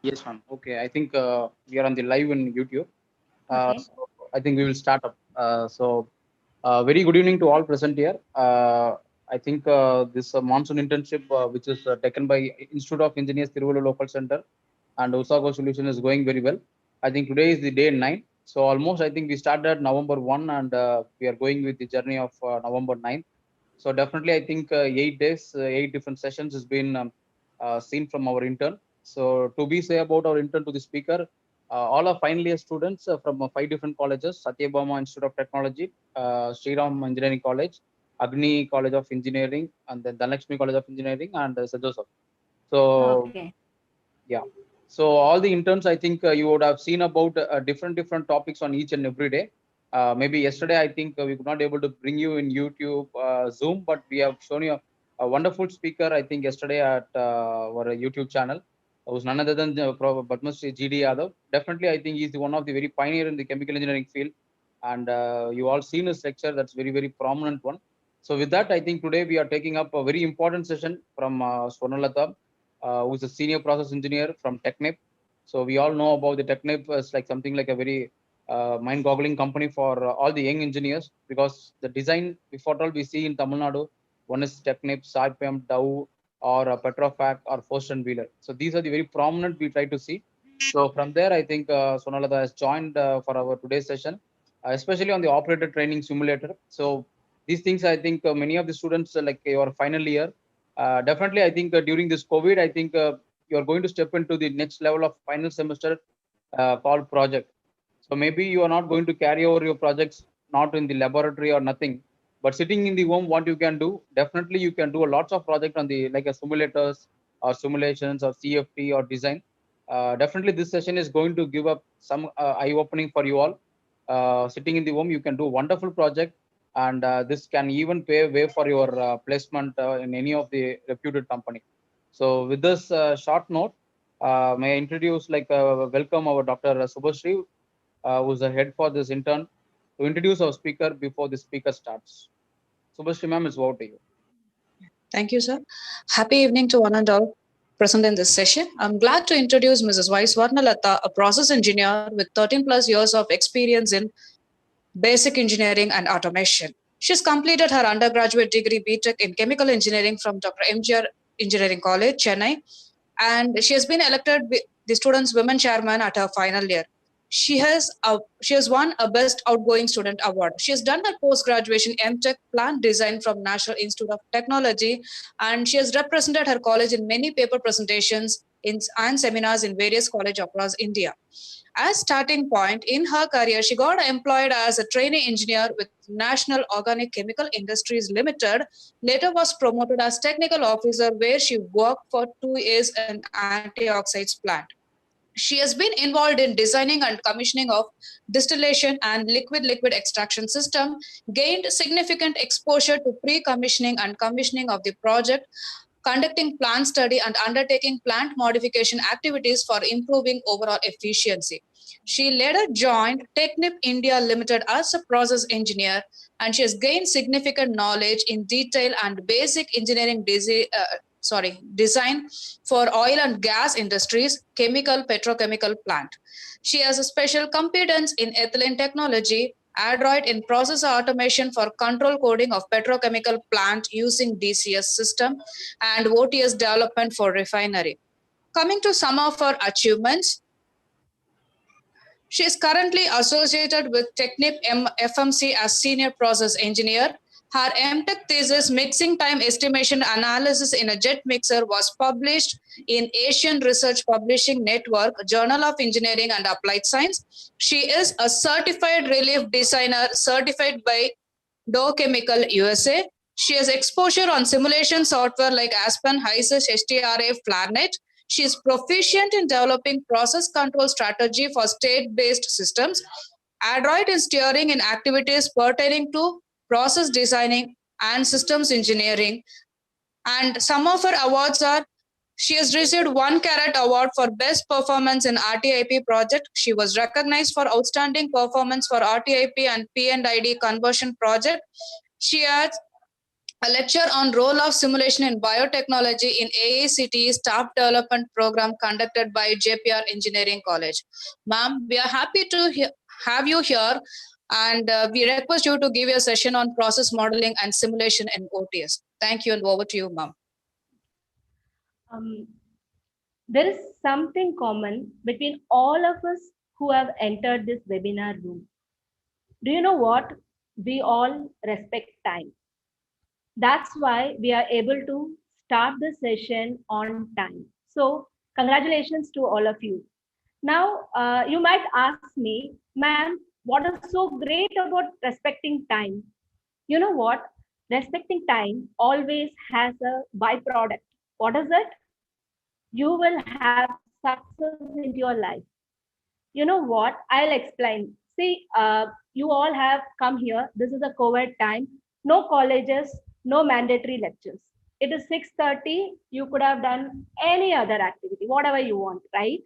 Yes, ma'am. Okay, I think we are on the live in YouTube. Okay. So I think we will start up. Very good evening to all present here. I think this monsoon internship, which is taken by Institute of Engineers Tiruvallur Local Center and Ursagosolutions is going very well. I think today is the day 9. So almost I think we started November 1 and we are going with the journey of November 9. So definitely I think 8 days, 8 different sessions has been seen from our intern. So to be say about our intern to the speaker, all our final year students from 5 different colleges: Satyabama Institute of Technology, Sriram Engineering College, Agni College of Engineering, and then Dhanlaxmi College of Engineering, and St. Joseph. So Okay. yeah. So all the interns, I think you would have seen about different topics on each and every day. Maybe yesterday, I think we could not able to bring you in YouTube, Zoom, but we have shown you a wonderful speaker. I think yesterday at our YouTube channel, who's none other than Padmasri GD Yadav. Definitely, I think he's one of the very pioneer in the chemical engineering field, and you all seen his lecture. That's very prominent one. So with that, I think today we are taking up a very important session from Swarnalata, who's a senior process engineer from Technip. So we all know about the Technip as like something like a very mind-boggling company for all the young engineers, because the design, before all we see in Tamil Nadu, one is Technip, Saipem, Dow, or Petrofac, or Forst and Wheeler. So these are the very prominent we try to see. So from there, I think Sonalata has joined for our today's session, especially on the operator training simulator. So these things, I think many of the students, like your final year, definitely, I think during this COVID, I think you're going to step into the next level of final semester called project. So maybe you are not going to carry over your projects not in the laboratory or nothing, but sitting in the home, what you can do, definitely you can do a lots of project on the like a simulators or simulations or CFT or design. Definitely, this session is going to give up some eye opening for you all. Sitting in the home, you can do wonderful project, and this can even pave way for your placement in any of the reputed company. So with this short note, may I introduce welcome our Dr. Subhashri, who's the head for this intern, to introduce our speaker before the speaker starts. Subhashri ma'am, it's over to you. Thank you, sir. Happy evening to one and all present in this session. I'm glad to introduce Mrs. Y. Swarnalata, a process engineer with 13 plus years of experience in basic engineering and automation. She's completed her undergraduate degree BTech in chemical engineering from Dr. MGR Engineering College, Chennai, and she has been elected the students' women chairman at her final year. She has won a Best Outgoing Student Award. She has done her post-graduation MTech Plant Design from National Institute of Technology, and she has represented her college in many paper presentations and seminars in various colleges across India. As starting point in her career, she got employed as a trainee engineer with National Organic Chemical Industries Limited. Later was promoted as technical officer, where she worked for 2 years in antioxidants plant. She has been involved in designing and commissioning of distillation and liquid extraction system, gained significant exposure to pre-commissioning and commissioning of the project, conducting plant study and undertaking plant modification activities for improving overall efficiency. She later joined Technip India Limited as a process engineer, and she has gained significant knowledge in detail and basic engineering design for oil and gas industries, petrochemical plant. She has a special competence in ethylene technology, adroit in process automation for control coding of petrochemical plant using DCS system, and OTS development for refinery. Coming to some of her achievements, she is currently associated with Technip FMC as Senior Process Engineer. Her MTech thesis, Mixing Time Estimation Analysis in a Jet Mixer, was published in Asian Research Publishing Network, Journal of Engineering and Applied Science. She is a certified relief designer certified by Dow Chemical USA. She has exposure on simulation software like Aspen, HYSYS, HTRA, Flarnet. She is proficient in developing process control strategy for state-based systems, adroit in steering in activities pertaining to process designing and systems engineering. And some of her awards are: she has received 1 Carat Award for Best Performance in RTIP project. She was recognized for outstanding performance for RTIP and PNID conversion project. She has a lecture on role of simulation in biotechnology in AICTE staff development program conducted by JPR Engineering College. Ma'am, we are happy to have you here, and we request you to give a session on process modeling and simulation in OTS. Thank you, and over to you, ma'am. Um, there is something common between all of us who have entered this webinar room. Do you know what? We all respect time. That's why we are able to start the session on time. So, congratulations to all of you. Now, you might ask me, ma'am, what is so great about respecting time? You know what? Respecting time always has a byproduct. What is it? You will have success into your life. You know what? I'll explain. See, you all have come here. This is a COVID time. No colleges, no mandatory lectures. It is 6:30. You could have done any other activity, whatever you want, right?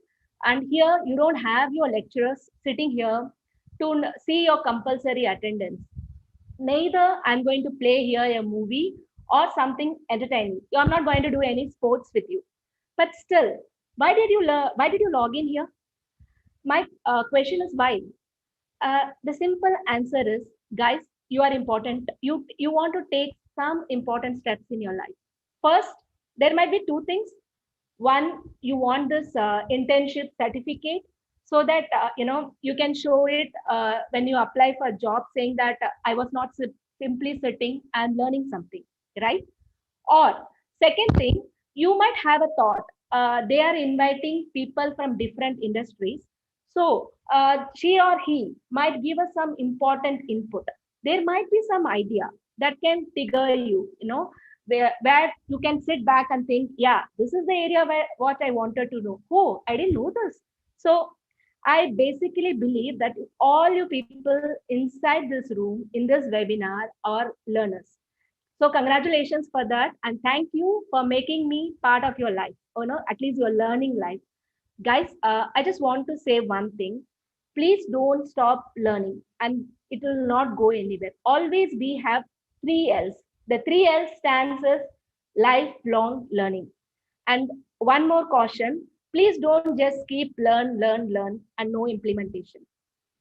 And here you don't have your lecturers sitting here to see your compulsory attendance. Neither I'm going to play here a movie or something entertaining. I'm not going to do any sports with you. But still, why did you log in here? My question is why. The simple answer is, guys, you are important. You want to take some important steps in your life. First, there might be two things. One, you want this internship certificate so that you can show it when you apply for a job, saying that I was not simply sitting and learning something, right? Or second thing, you might have a thought. They are inviting people from different industries. So she or he might give us some important input. There might be some idea that can trigger you, where you can sit back and think, yeah, this is the area where what I wanted to know. Oh, I didn't know this. So I basically believe that all you people inside this room in this webinar are learners. So congratulations for that, and thank you for making me part of your life. At least your learning life, guys. I just want to say one thing: please don't stop learning, and it will not go anywhere. Always we have three L's. The three L's stands as lifelong learning. And one more caution: please don't just keep learn, and no implementation.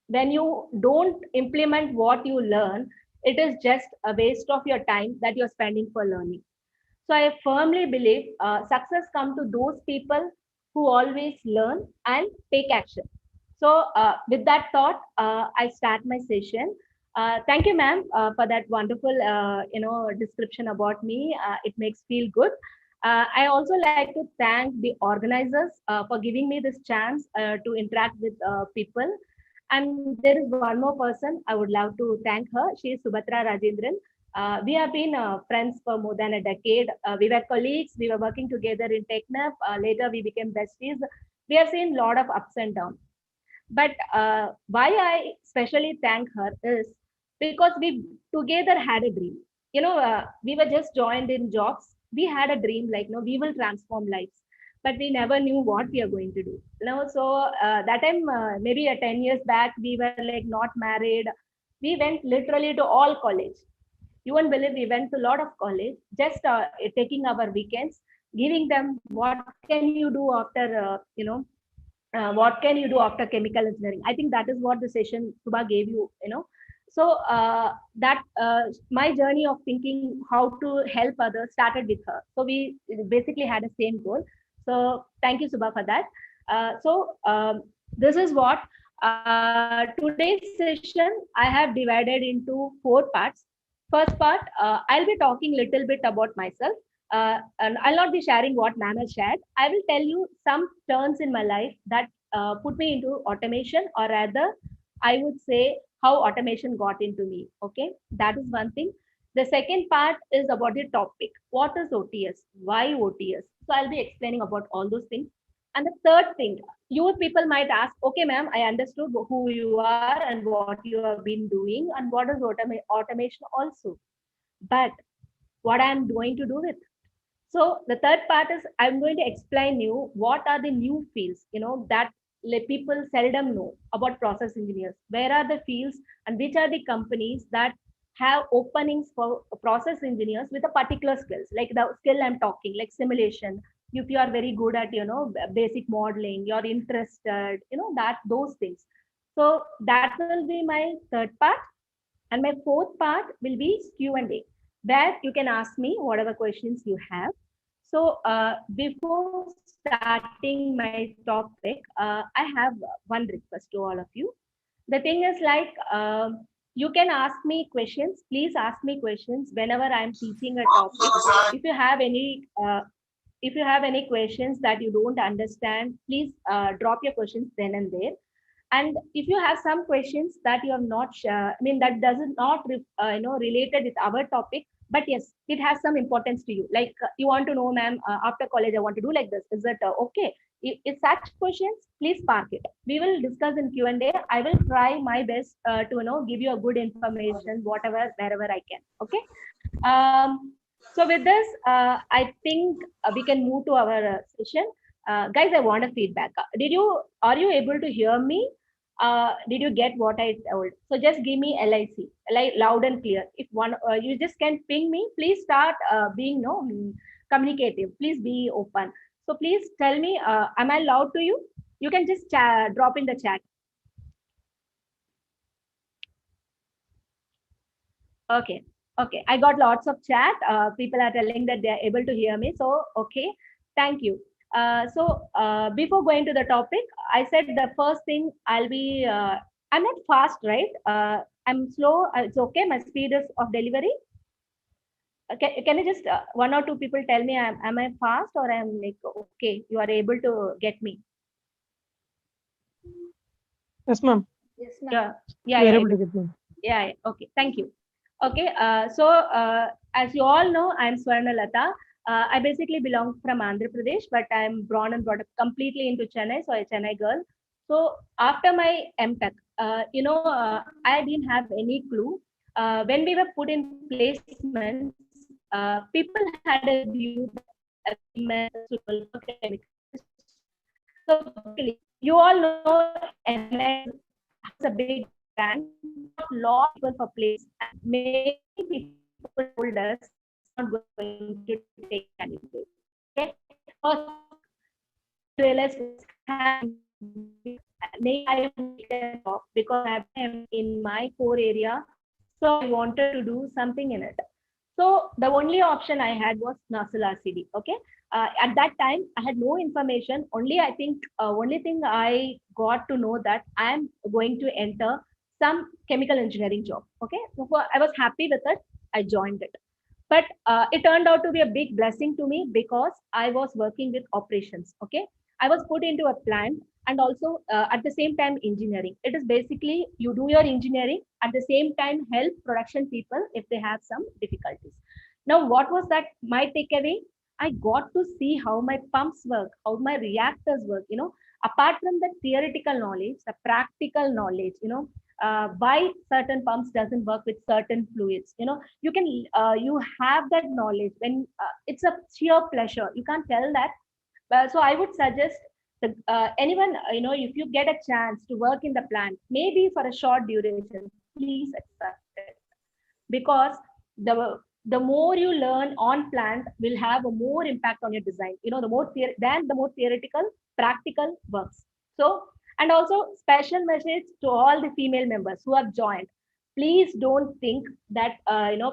When you don't implement what you learn, it is just a waste of your time that you're spending for learning. So I firmly believe success comes to those people who always learn and take action. So with that thought, I start my session. Thank you, ma'am, for that wonderful description about me. It makes feel good. I also like to thank the organizers for giving me this chance to interact with people. And there is one more person I would love to thank her. She is Subhatra Rajendran. We have been friends for more than a decade. We were colleagues. We were working together in TechNap. Later, we became besties. We have seen a lot of ups and downs. But why I specially thank her is because we together had a dream. We were just joined in jobs. We had a dream like, we will transform lives, but we never knew what we are going to do. So that time, maybe 10 years back, we were like not married. We went literally to all college. You won't believe we went to a lot of college, just taking our weekends, giving them what can you do after, what can you do after chemical engineering. I think that is what the session Subha gave you. So that my journey of thinking how to help others started with her. So we basically had the same goal. So thank you, Subha, for that. This is what today's session I have divided into 4 parts. First part, I'll be talking little bit about myself, and I'll not be sharing what ma'am has shared. I will tell you some turns in my life that put me into automation, or rather, I would say how automation got into me. Okay, that is one thing. The second part is about the topic. What is OTS? Why OTS? So I'll be explaining about all those things. And the third thing, you people might ask, okay, ma'am, I understood who you are and what you have been doing and what is automation also. But what I'm going to do with. So the third part is I'm going to explain you what are the new fields, that people seldom know about process engineers. Where are the fields and which are the companies that have openings for process engineers with a particular skills, like the skill I'm talking, like simulation. If you are very good at, basic modeling, you're interested, that those things. So that will be my third part. And my fourth part will be Q&A, where you can ask me whatever questions you have. So before starting my topic, I have one request to all of you. The thing is like, you can ask me questions. Please ask me questions whenever I'm teaching a topic. If you have any, if you have any questions that you don't understand, please drop your questions then and there. And if you have some questions that you have not I mean that does not related with our topic, but yes, it has some importance to you, like you want to know, ma'am, after college I want to do like this, is it okay? If such questions, please park it. We will discuss in Q&A. I will try my best to give you a good information, whatever, wherever I can. Okay. So with this, I think we can move to our session. Guys, I want a feedback. Are you able to hear me? Did you get what I told? So just give me LIC, like loud and clear. If one, you just can ping me, please start being communicative. Please be open. So please tell me, am I loud to you? You can just drop in the chat. Okay. Okay. I got lots of chat. People are telling that they are able to hear me. So, okay. Thank you. Before going to the topic, I said the first thing I'm not fast, right? I'm slow. It's okay. My speed is of delivery. Can you just, one or two people tell me, am I fast or I'm like, okay, you are able to get me? Yes, ma'am. Yes, ma'am. Yeah. You are able to get me. Yeah. Okay. Thank you. Okay. As you all know, I'm Swarnalata. I basically belong from Andhra Pradesh, but I'm born and brought up completely into Chennai, so I'm a Chennai girl. So after my MTech, I didn't have any clue. When we were put in placements, people had a view that women are suitable for chemical industry. So basically, you all know MS has a big brand, got lot of people for place, and many people told us we are not going to take candidates. Okay, first I realized what's happening. Maybe I am taken off because I have in my core area, so I wanted to do something in it. So the only option I had was nasal RCD. Okay, at that time I had no information. Only I think only thing I got to know that I am going to enter some chemical engineering job. Okay, so I was happy with it. I joined it. But it turned out to be a big blessing to me because I was working with operations. Okay, I was put into a plant and also at the same time engineering. It is basically you do your engineering at the same time help production people if they have some difficulties. Now, what was that my takeaway? I got to see how my pumps work, how my reactors work. Apart from the theoretical knowledge, the practical knowledge. Why certain pumps doesn't work with certain fluids. You have that knowledge when it's a sheer pleasure. You can't tell that. So I would suggest anyone, if you get a chance to work in the plant, maybe for a short duration, please accept it, because the more you learn on plant will have a more impact on your design. The more theoretical, practical works. So, and also special message to all the female members who have joined. Please don't think that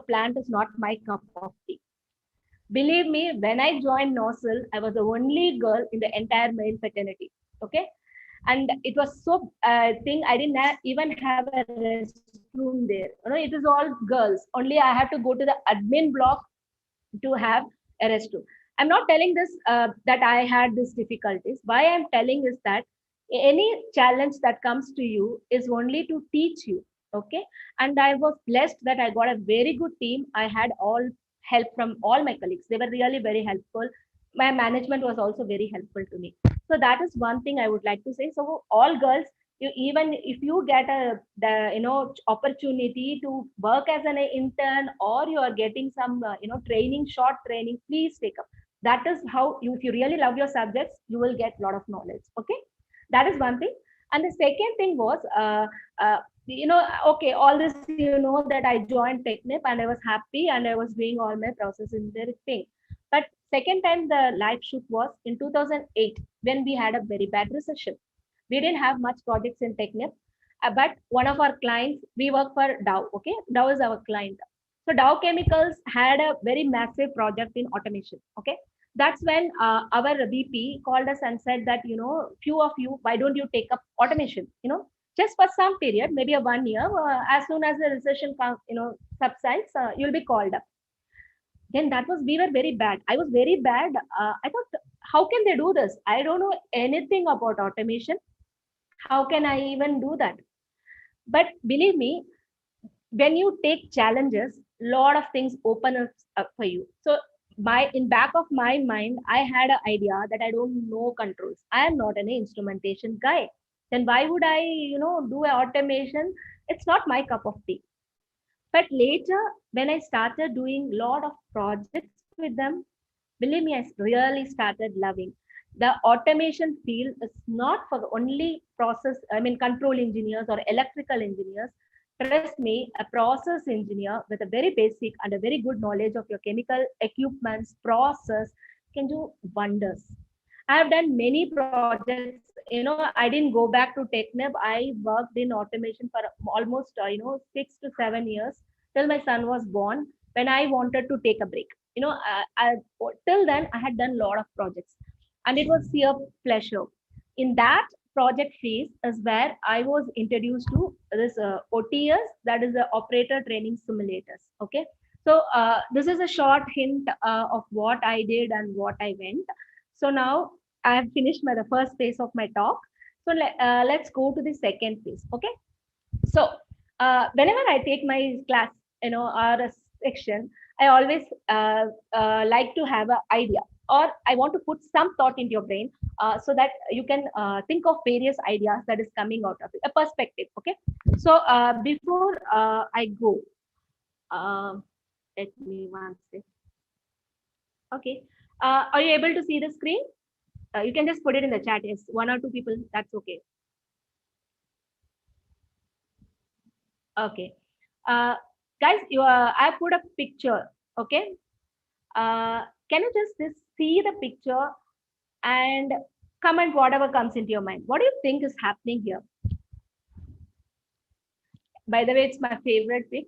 plant is not my cup of tea. Believe me, when I joined NOSL, I was the only girl in the entire male fraternity. Okay, and it was so thing. I didn't even have a restroom there. It is all girls. Only I have to go to the admin block to have a restroom. I'm not telling this that I had these difficulties. Why I'm telling is that any challenge that comes to you is only to teach you. Okay, and I was blessed that I got a very good team. I had all help from all my colleagues. They were really very helpful. My management was also very helpful to me. So that is one thing I would like to say. So all girls, even if you get the opportunity to work as an intern, or you are getting some training, short training, please take up. That is how if you really love your subjects, you will get a lot of knowledge. Okay, that is one thing. And the second thing was okay, all this, that I joined Technip and I was happy and I was doing all my process engineering thing. But second time the life shoot was in 2008 when we had a very bad recession. We didn't have much projects in Technip, but one of our clients, we work for Dow. Okay, Dow is our client. So Dow Chemicals had a very massive project in automation. Okay, that's when our VP called us and said that few of you, why don't you take up automation? Just for some period, maybe a 1 year. As soon as the recession subsides, you'll be called up. Then that was we were very bad. I was very bad. I thought, how can they do this? I don't know anything about automation. How can I even do that? But believe me, when you take challenges, lot of things open up for you. So in back of my mind, I had an idea that I don't know controls. I am not an instrumentation guy. Then why would I, do a automation? It's not my cup of tea. But later, when I started doing lot of projects with them, believe me, I really started loving. The automation field is not for the only process, control engineers or electrical engineers. Trust me, a process engineer with a very basic and a very good knowledge of your chemical equipments, process can do wonders. I have done many projects. I didn't go back to Technib. I worked in automation for almost 6 to 7 years till my son was born. When I wanted to take a break, till then I had done a lot of projects, and it was sheer pleasure. In that project phase is where I was introduced to this OTS, that is the operator training simulators. Okay, so this is a short hint of what I did and what I went. So now I have finished the first phase of my talk. So let's go to the second phase. Okay, so whenever I take my class, or a section, I always like to have an idea, or I want to put some thought into your brain, so that you can think of various ideas that is coming out of it, a perspective. Okay, so before I go, uh, let me one sec. Okay, are you able to see the screen? You can just put it in the chat. Yes, one or two people, that's okay. Okay. Guys, I put a picture. Okay. Can you just see the picture and comment whatever comes into your mind? What do you think is happening here? By the way, it's my favorite pic.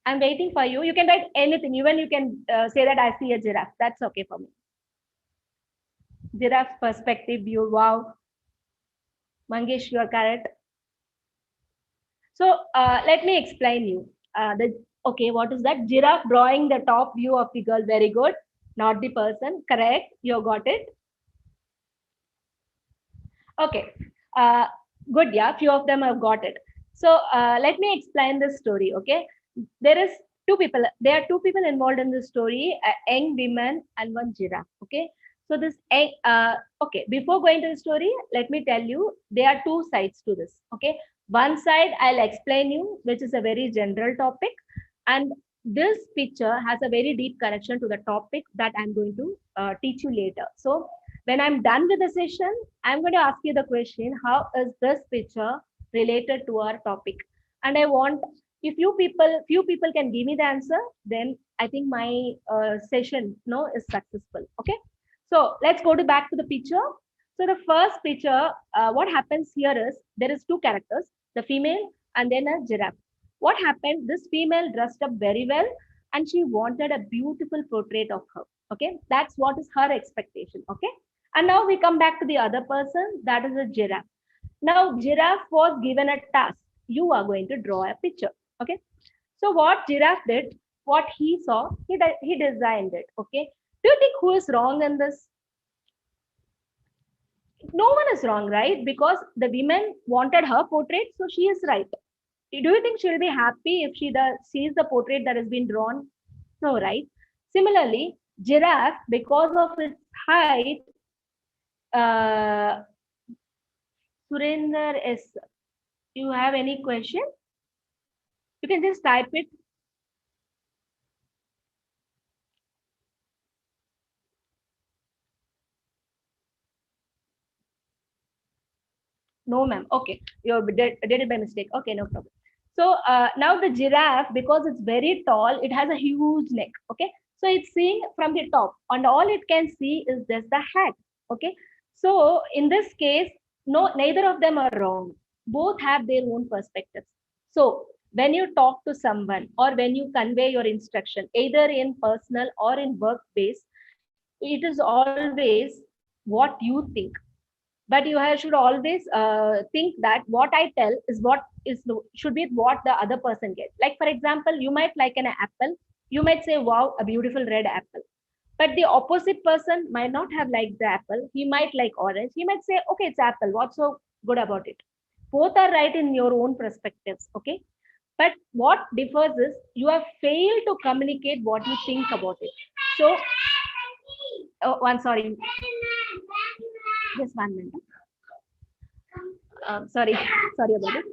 I'm waiting for you. You can write anything. Even you can say that I see a giraffe. That's okay for me. Giraffe perspective view. Wow. Mangesh, you are correct. So let me explain you. Okay, what is that? Giraffe drawing the top view of the girl. Very good. Not the person. Correct. You got it. Okay. Good. Yeah. Few of them have got it. So let me explain this story. Okay. There is two people. There are two people involved in this story: a young woman and one giraffe. Okay. So this. Okay. Before going to the story, let me tell you there are two sides to this. Okay. One side I'll explain you, which is a very general topic, and this picture has a very deep connection to the topic that I'm going to teach you later. So when I'm done with the session, I'm going to ask you the question, how is this picture related to our topic? And I want, if few people can give me the answer, then I think my session is successful. Okay. So let's go back to the picture. So the first picture, what happens here is there is two characters, the female and then a giraffe. What happened? This female dressed up very well and she wanted a beautiful portrait of her. Okay. That's what is her expectation. Okay. And now we come back to the other person, that is a giraffe. Now, giraffe was given a task. You are going to draw a picture. Okay. So what giraffe did, what he saw, he designed it. Okay. Do you think who is wrong in this? No one is wrong, right? Because the woman wanted her portrait, so she is right. Do you think she'll be happy if she sees the portrait that has been drawn? No, right? Similarly, giraffe, because of its height, uh, Surinder S. You have any question? You can just type it. No, ma'am. Okay, you did it by mistake. Okay, no problem. So now the giraffe, because it's very tall, it has a huge neck. Okay, so it's seeing from the top, and all it can see is just the hat. Okay, so in this case, no, neither of them are wrong. Both have their own perspectives. So when you talk to someone or when you convey your instruction, either in personal or in work base, it is always what you think, but you should always think that what I tell is what is should be what the other person gets. Like for example, you might like an apple, you might say, wow, a beautiful red apple, but the opposite person might not have liked the apple. He might like orange, he might say, okay, it's apple, what's so good about it? Both are right in your own perspectives. Okay, but what differs is you have failed to communicate what you think about it. So oh, I'm sorry, just 1 minute. Sorry, sorry about it.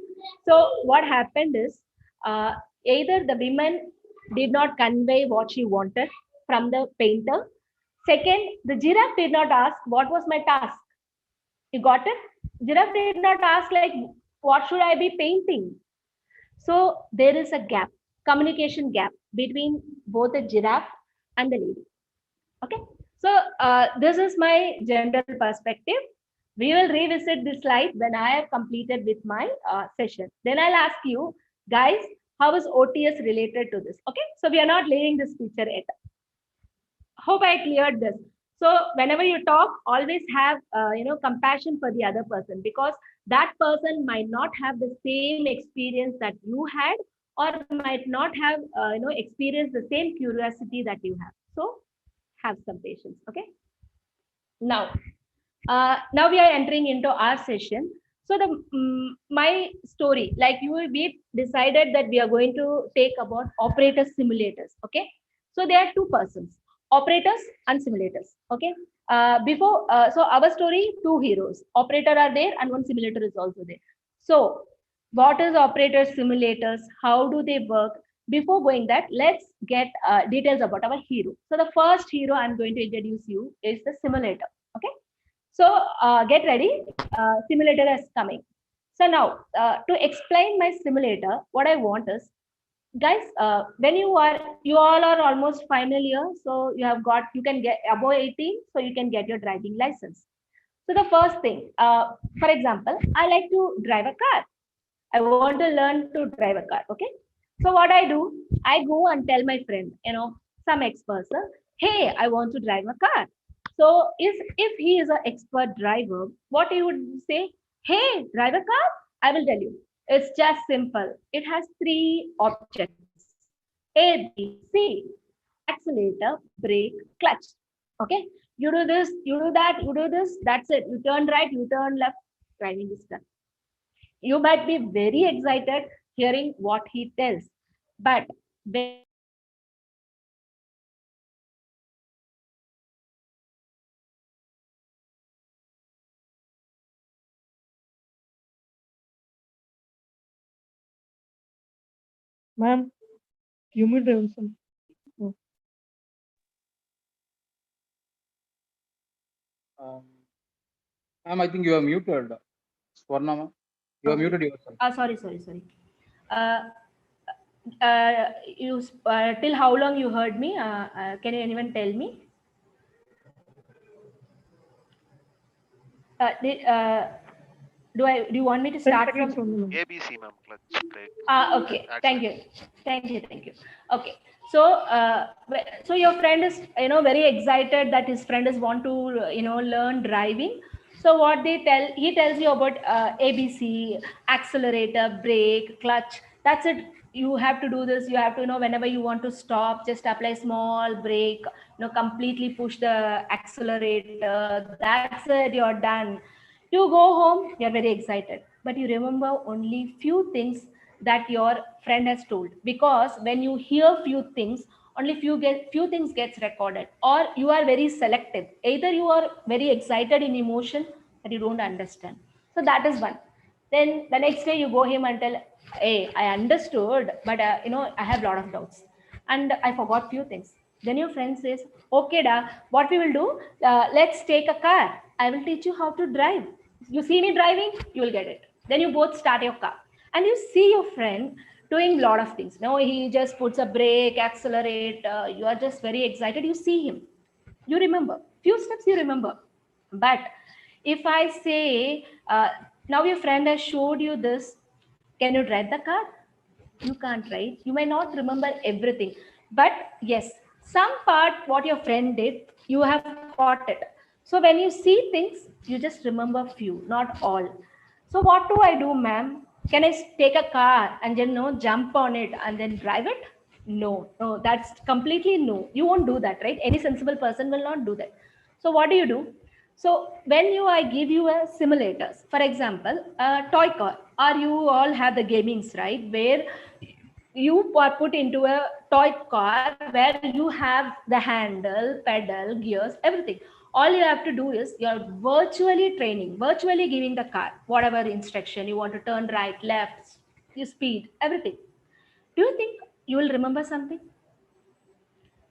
So what happened is uh, either the women did not convey what she wanted from the painter. Second, the giraffe did not ask what was my task. You got it? Giraffe did not ask like what should I be painting. So there is a gap, communication gap between both the giraffe and the lady. Okay, so this is my general perspective. We will revisit this slide when I have completed with my session. Then I'll ask you guys, how is OTS related to this? Okay, so we are not laying this picture yet. Hope I cleared this. So whenever you talk, always have compassion for the other person, because that person might not have the same experience that you had, or might not have experienced the same curiosity that you have. So have some patience. Okay, now now we are entering into our session. So the my story, like we decided that we are going to take about operator simulators. Okay, so there are two persons, operators and simulators. Okay, before so our story, two heroes, operator are there and one simulator is also there. So what is operator simulators, how do they work? Before going that, let's get details about our hero. So the first hero I'm going to introduce you is the simulator. Okay, so get ready, simulator is coming. So now to explain my simulator, what I want is, guys, when you all are almost final year, so you can get above 18, so you can get your driving license. So the first thing, for example, I like to drive a car. I want to learn to drive a car. Okay, so what I do, I go and tell my friend, some ex-person, hey, I want to drive a car. So if he is an expert driver, what he would say, hey, drive a car, I will tell you, it's just simple. It has three objects: A, B, C, accelerator, brake, clutch. Okay, you do this, you do that, you do this, that's it. You turn right, you turn left, driving is done. You might be very excited hearing what he tells, but when you are actually driving the car, you might be very excited hearing what he tells. Ma'am, you may drive some. Oh, Um, Ma'am, I think you are muted. Swarna, ma'am. You are Okay. muted yourself. Sorry. Uh, you till how long you heard me? Can anyone tell me? Did, do you want me to 10 start seconds from? only, ma'am. ABC, ma'am. Clutch, brake, Okay. accelerator. Thank you. Okay. So, so your friend is, very excited that his friend is want to, learn driving. So what he tells you about ABC, accelerator, brake, clutch. That's it. You have to do this. You have to, whenever you want to stop, just apply small brake, completely push the accelerator. That's it. You're done. You go home, you're very excited, but you remember only few things that your friend has told, because when you hear few things, only few things gets recorded, or you are very selective. Either you are very excited in emotion that you don't understand. So that is one. Then the next day you go him and tell, hey, I understood, but I have a lot of doubts and I forgot few things. Then your friend says, okay, da, what we will do, let's take a car. I will teach you how to drive. You see me driving, you will get it. Then you both start your car and you see your friend doing a lot of things. No, he just puts a brake, accelerate. You are just very excited. You see him. You remember. Few steps you remember. But if I say, now your friend has showed you this, can you drive the car? You can't, right? You may not remember everything. But yes, some part what your friend did, you have caught it. So when you see things, you just remember few, not all. So what do I do, ma'am? Can I take a car and then jump on it and then drive it? No, no, that's completely no. You won't do that, right? Any sensible person will not do that. So what do? So when I give you a simulators, for example, a toy car, or you all have the gamings, right? Where you are put into a toy car where you have the handle, pedal, gears, everything. All you have to do is you're virtually training, virtually giving the car whatever instruction you want to turn right, left, you speed, everything. Do you think you will remember something?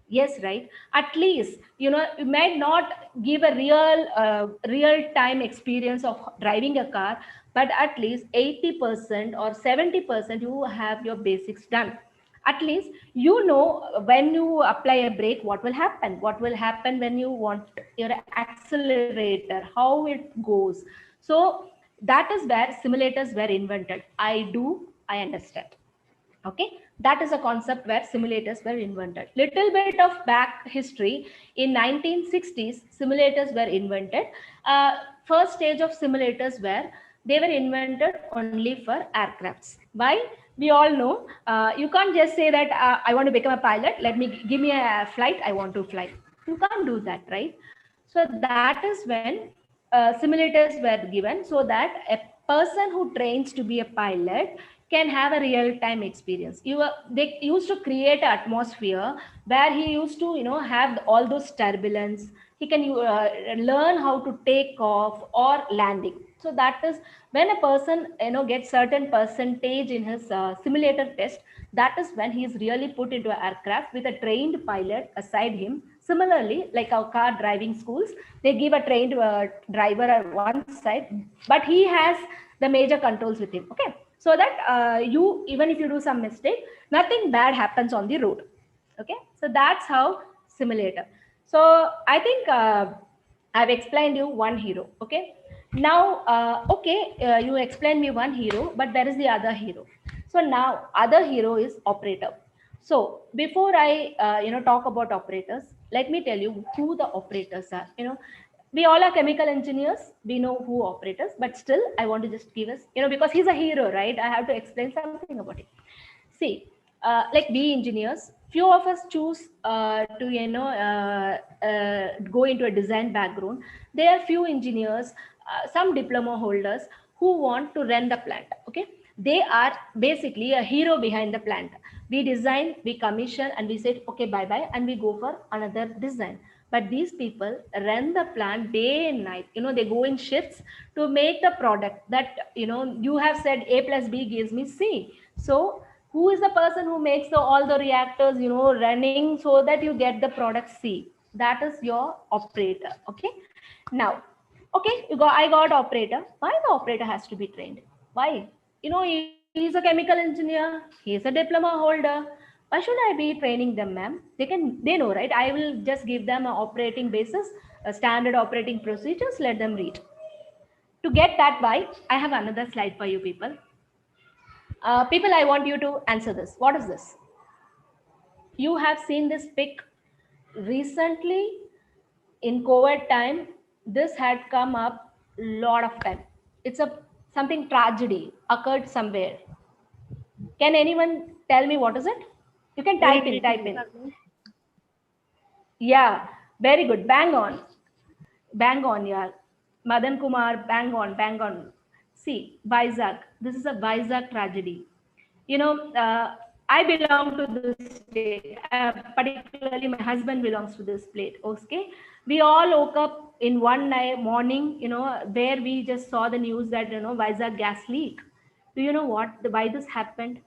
Yes, right. At least you might not give a real time experience of driving a car, but at least 80% or 70% you have your basics done. At least when you apply a brake, what will happen, when you want your accelerator, how it goes. So that is where simulators were invented. I understand. Okay, that is a concept where simulators were invented. Little bit of back history. In 1960s, simulators were invented. First stage of simulators were, they were invented only for aircrafts. Why? We all know, you can't just say that, I want to become a pilot, let me give me a flight, I want to fly. You can't do that, right? So that is when simulators were given, so that a person who trains to be a pilot can have a real time experience. They used to create an atmosphere where he used to have all those turbulence. He can learn how to take off or landing. So that is when a person gets certain percentage in his simulator test. That is when he is really put into an aircraft with a trained pilot aside him. Similarly, like our car driving schools, they give a trained driver at one side, but he has the major controls with him. Okay, so that you, even if you do some mistake, nothing bad happens on the road. Okay, so that's how simulator. So I think I've explained you one hero. Okay, now you explained me one hero, but there is the other hero. So now other hero is operator. So before I talk about operators, let me tell you who the operators are. We all are chemical engineers, we know who operators, but still I want to just give us, because he's a hero, right? I have to explain something about it. See, like we engineers, few of us choose to go into a design background. There are few engineers, some diploma holders who want to run the plant. Okay, they are basically a hero behind the plant. We design, we commission, and we say okay, bye bye, and we go for another design. But these people run the plant day and night. They go in shifts to make the product that you have said A plus B gives me C. So who is the person who makes all the reactors running so that you get the product C? That is your operator. Okay, now, okay, I got operator. Why the operator has to be trained? Why? He's a chemical engineer, he's a diploma holder. Why should I be training them, ma'am? They know, right? I will just give them an operating basis, a standard operating procedures, let them read. To get that why, I have another slide for you people. People, I want you to answer this. What is this? You have seen this pic recently in COVID time. This had come up a lot of time. It's something tragedy occurred somewhere. Can anyone tell me what is it? You can type in. Yeah, very good. Bang on, yeah. Madan Kumar, bang on. See, Vizag. This is a Vizag tragedy. I belong to this state. Particularly, my husband belongs to this state. Okay, we all woke up in one night morning. Where we just saw the news that Vizag gas leak. Do you know why this happened?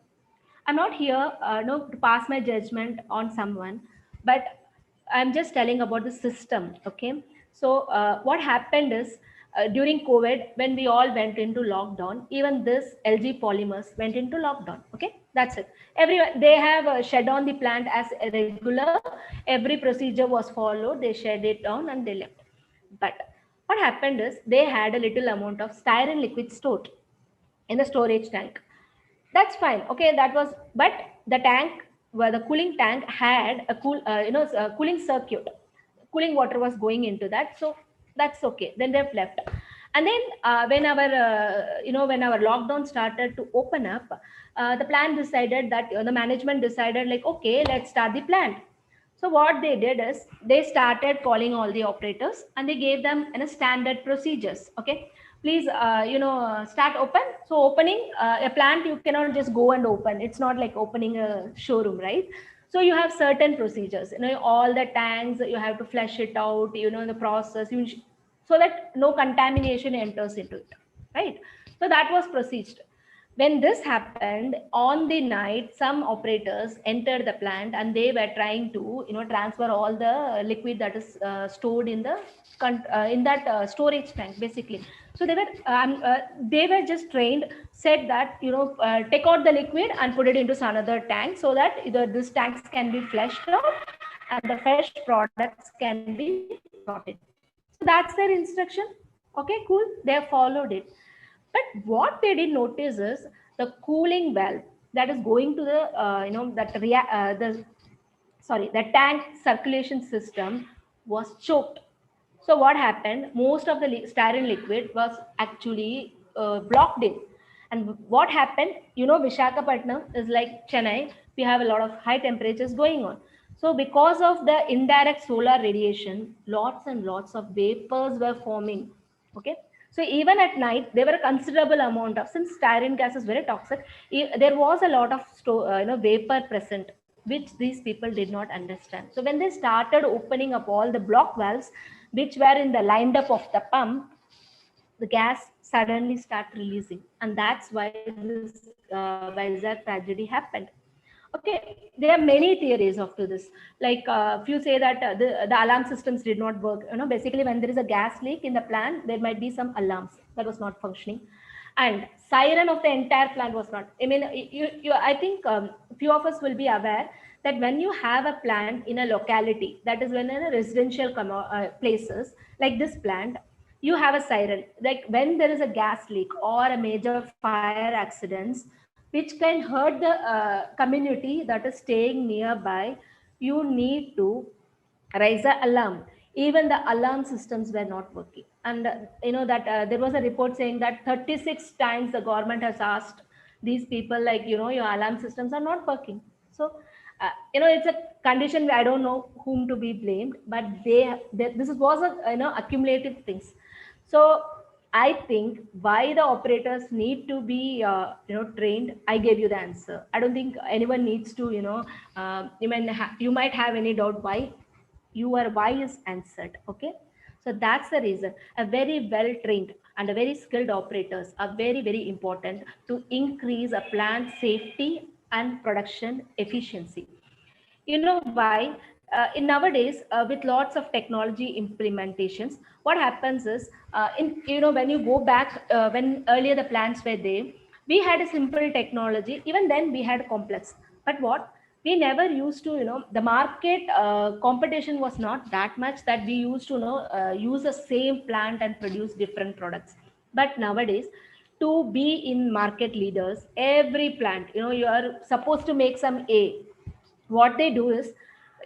I'm not here to pass my judgment on someone, but I'm just telling about the system. Okay, so what happened is during COVID, when we all went into lockdown, even this LG polymers went into lockdown. Okay, that's it. Everyone, they have shed on the plant as a regular. Every procedure was followed. They shed it down and they left. But what happened is they had a little amount of styrene liquid stored in the storage tank. That's fine. Okay, that was, but the tank, where the cooling tank had a cooling circuit. Cooling water was going into that, so that's okay. Then they've left. And then when our lockdown started to open up, the plan decided that the management decided, like, okay, let's start the plant. So what they did is they started calling all the operators and they gave them standard procedures. Okay, please, start open. So opening a plant, you cannot just go and open. It's not like opening a showroom, right? So you have certain procedures. All the tanks, you have to flush it out. The process, so that no contamination enters into it, right? So that was procedure. When this happened on the night, some operators entered the plant and they were trying to transfer all the liquid that is stored in the in that storage tank, basically. So they were just trained, said that take out the liquid and put it into another tank, so that either these tanks can be flushed out and the fresh products can be brought in. So that's their instruction. Okay, cool, they have followed it. But what they did notice is the cooling valve that is going to the the tank circulation system was choked. So what happened? Most of the styrene liquid was actually blocked in. And what happened? Vishakhapatnam is like Chennai. We have a lot of high temperatures going on. So because of the indirect solar radiation, lots and lots of vapors were forming. Okay. So even at night, there were a considerable amount of, since styrene gas is very toxic, there was a lot of vapor present, which these people did not understand. So when they started opening up all the block valves, which were in the lined up of the pump, the gas suddenly start releasing, and that's why this Vizag tragedy happened. Okay, there are many theories of to this. Like few say that the alarm systems did not work. Basically, when there is a gas leak in the plant, there might be some alarms that was not functioning, and siren of the entire plant was not. I mean, I think few of us will be aware that when you have a plant in a locality, that is when in a residential places like this plant, you have a siren. Like when there is a gas leak or a major fire accidents, which can hurt the community that is staying nearby, you need to raise the alarm. Even the alarm systems were not working. And that there was a report saying that 36 times the government has asked these people, like, your alarm systems are not working. So it's a condition where I don't know whom to be blamed, but this was a accumulative things. So I think why the operators need to be trained. I gave you the answer. I don't think anyone needs to you might have any doubt why your why is answered. Okay, so that's the reason. A very well trained and a very skilled operators are very important to increase a plant safety and production efficiency. Why? In nowadays, with lots of technology implementations, what happens is, when you go back, when earlier the plants were there, we had a simple technology. Even then, we had complex. But what we never used to, the market competition was not that much that we used to use the same plant and produce different products. But nowadays, to be in market leaders, every plant, you are supposed to make some A. What they do is,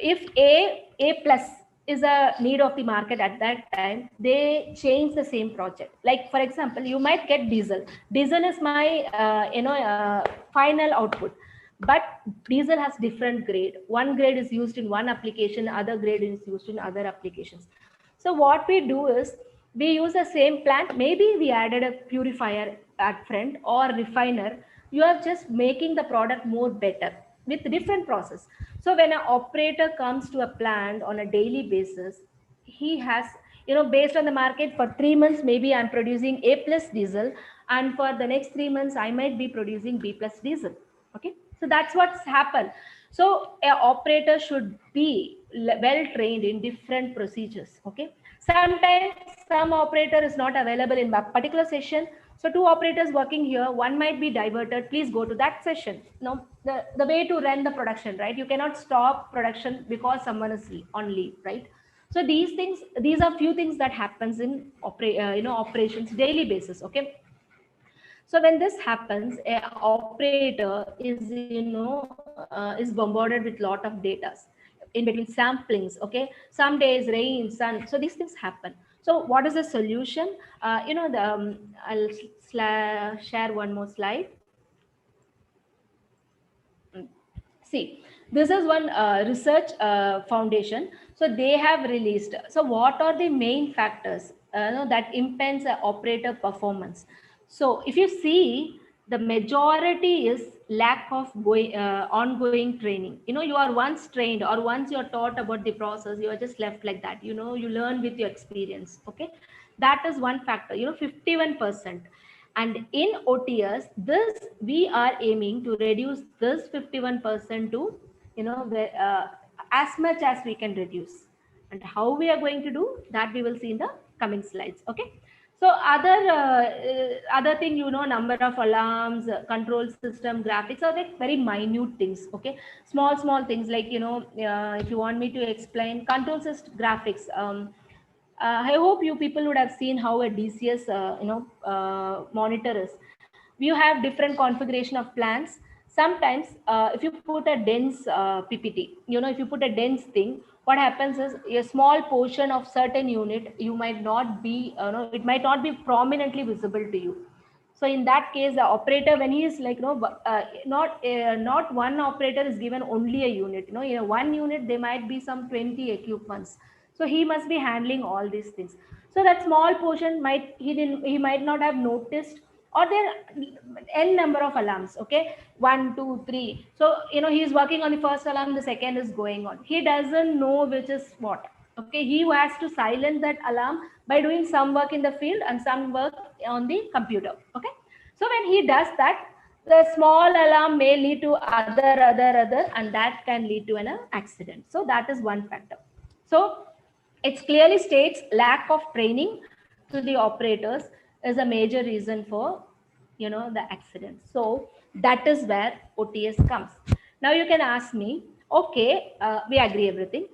if a plus is a need of the market at that time, they change the same project. Like for example, you might get diesel is my final output, but diesel has different grade. One grade is used in one application, other grade is used in other applications. So what we do is, we use the same plant, maybe we added a purifier at front or refiner. You are just making the product more better with different process. So when an operator comes to a plant on a daily basis, he has, based on the market, for 3 months maybe I'm producing A plus diesel, and for the next 3 months I might be producing B plus diesel. Okay, so that's what's happened. So an operator should be well trained in different procedures. Okay, Sometimes some operator is not available in a particular session. So two operators working here, one might be diverted. Please go to that session. No, the way to run the production, right? You cannot stop production because someone is on leave, right? So these things, these are few things that happens in operations daily basis. Okay. So when this happens, a operator is is bombarded with lot of data in between samplings. Okay, some days rain, sun. So these things happen. So what is the solution? I'll share one more slide. See, this is one research foundation. So they have released. So what are the main factors that impede operator performance? So if you see, the majority is lack of ongoing training. You are once trained or once you're taught about the process, you are just left like that. You learn with your experience. Okay, that is one factor. 51%. And in OTS, this we are aiming to reduce this 51% to as much as we can reduce. And how we are going to do that, we will see in the coming slides. Okay. So other thing, number of alarms, control system, graphics are like very minute things. Okay, small things like if you want me to explain control system graphics. I hope you people would have seen how a DCS monitor is. You have different configuration of plans. Sometimes if you put a dense PPT, if you put a dense thing, what happens is a small portion of certain unit, you might not be, it might not be prominently visible to you. So in that case, the operator, when he is like, not one operator is given only a unit. In a one unit, there might be some 20 equipments. So he must be handling all these things. So that small portion he might not have noticed, or there n number of alarms. Okay, 1, 2, 3. So he is working on the first alarm, the second is going on. He doesn't know which is what. Okay, he has to silence that alarm by doing some work in the field and some work on the computer. Okay, so when he does that, the small alarm may lead to other, and that can lead to an accident. So that is one factor. So it clearly states lack of training to the operators is a major reason for the accident. So that is where OTS comes. Now you can ask me, okay, we agree everything.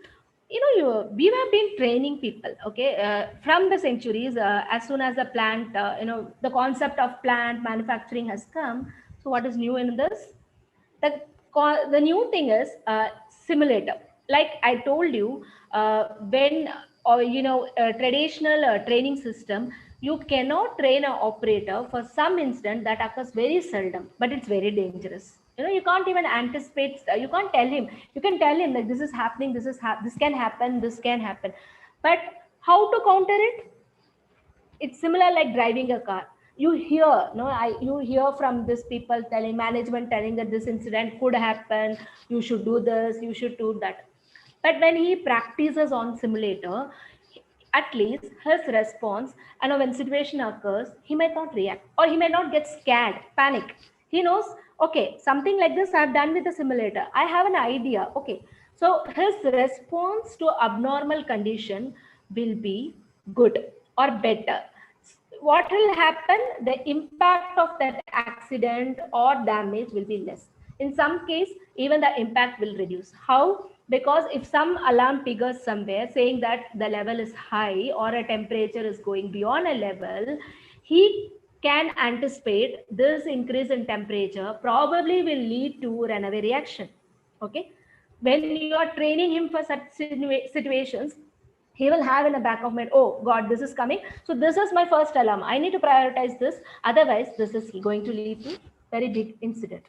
We have been training people, okay, from the centuries. As soon as the plant, the concept of plant manufacturing has come. So what is new in this? The new thing is simulator. Like I told you, when or a traditional training system, you cannot train an operator for some instance that occurs very seldom, but it's very dangerous. You can't even anticipate. You can't tell him. You can tell him that this is happening, this can happen, this can happen, but how to counter it? It's similar like driving a car. You hear from this people telling, management telling that this incident could happen, you should do this, you should do that. But when he practices on simulator, at least his response, and when situation occurs, he might not react, or he may not get scared, panic. He knows, okay, something like this I've done with the simulator, I have an idea. Okay, so his response to abnormal condition will be good or better. What will happen? The impact of that accident or damage will be less. In some case, even the impact will reduce. How? Because if some alarm triggers somewhere saying that the level is high or a temperature is going beyond a level, he can anticipate this increase in temperature probably will lead to runaway reaction. Okay, when you are training him for such situations, he will have in the back of mind, oh god, this is coming, so this is my first alarm, I need to prioritize this, otherwise this is going to lead to very big incident.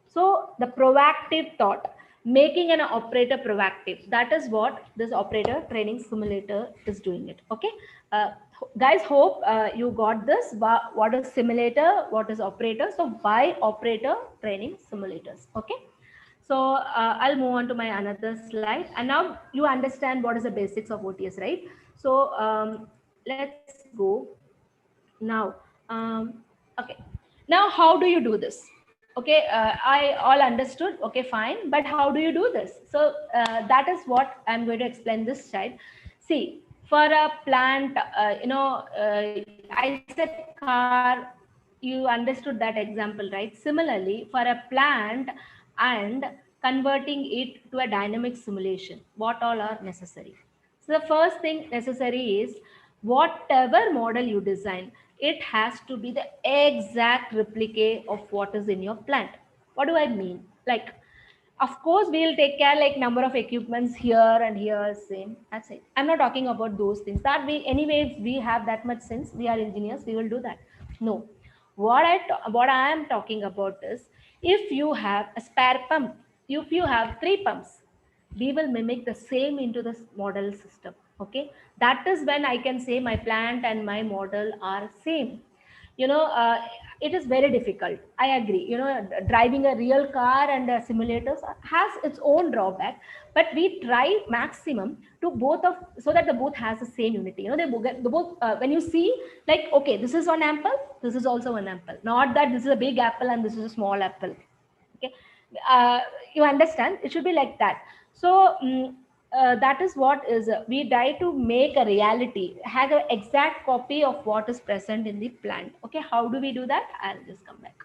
So the proactive thought, making an operator proactive, that is what this operator training simulator is doing it. Okay, guys, hope you got this. What is simulator, what is operator? So why operator training simulators? Okay, so I'll move on to my another slide. And now you understand what is the basics of OTS, right? So let's go now. Okay, now how do you do this? Okay, I all understood. Okay, fine. But how do you do this? So that is what I'm going to explain this slide. See, For a plant, I said car, you understood that example, right? Similarly, for a plant and converting it to a dynamic simulation, what all are necessary? So the first thing necessary is whatever model you design, it has to be the exact replicate of what is in your plant. What do I mean? Like, of course, we'll take care like number of equipments here and here, same. That's it. I'm not talking about those things. That we anyway, we have that much sense. We are engineers. We will do that. No, what I am talking about is if you have a spare pump, if you have three pumps, we will mimic the same into the model system. Okay, that is when I can say my plant and my model are same. you know uh, it is very difficult, I agree. Driving a real car and simulators has its own drawback, but we try maximum to both of, so that the both has the same unity. They both when you see, like, okay, this is one apple, this is also one apple, not that this is a big apple and this is a small apple. Okay, uh, you understand, it should be like that. So that is what is we try to make a reality, have an exact copy of what is present in the plant. Okay, how do we do that? I'll just come back.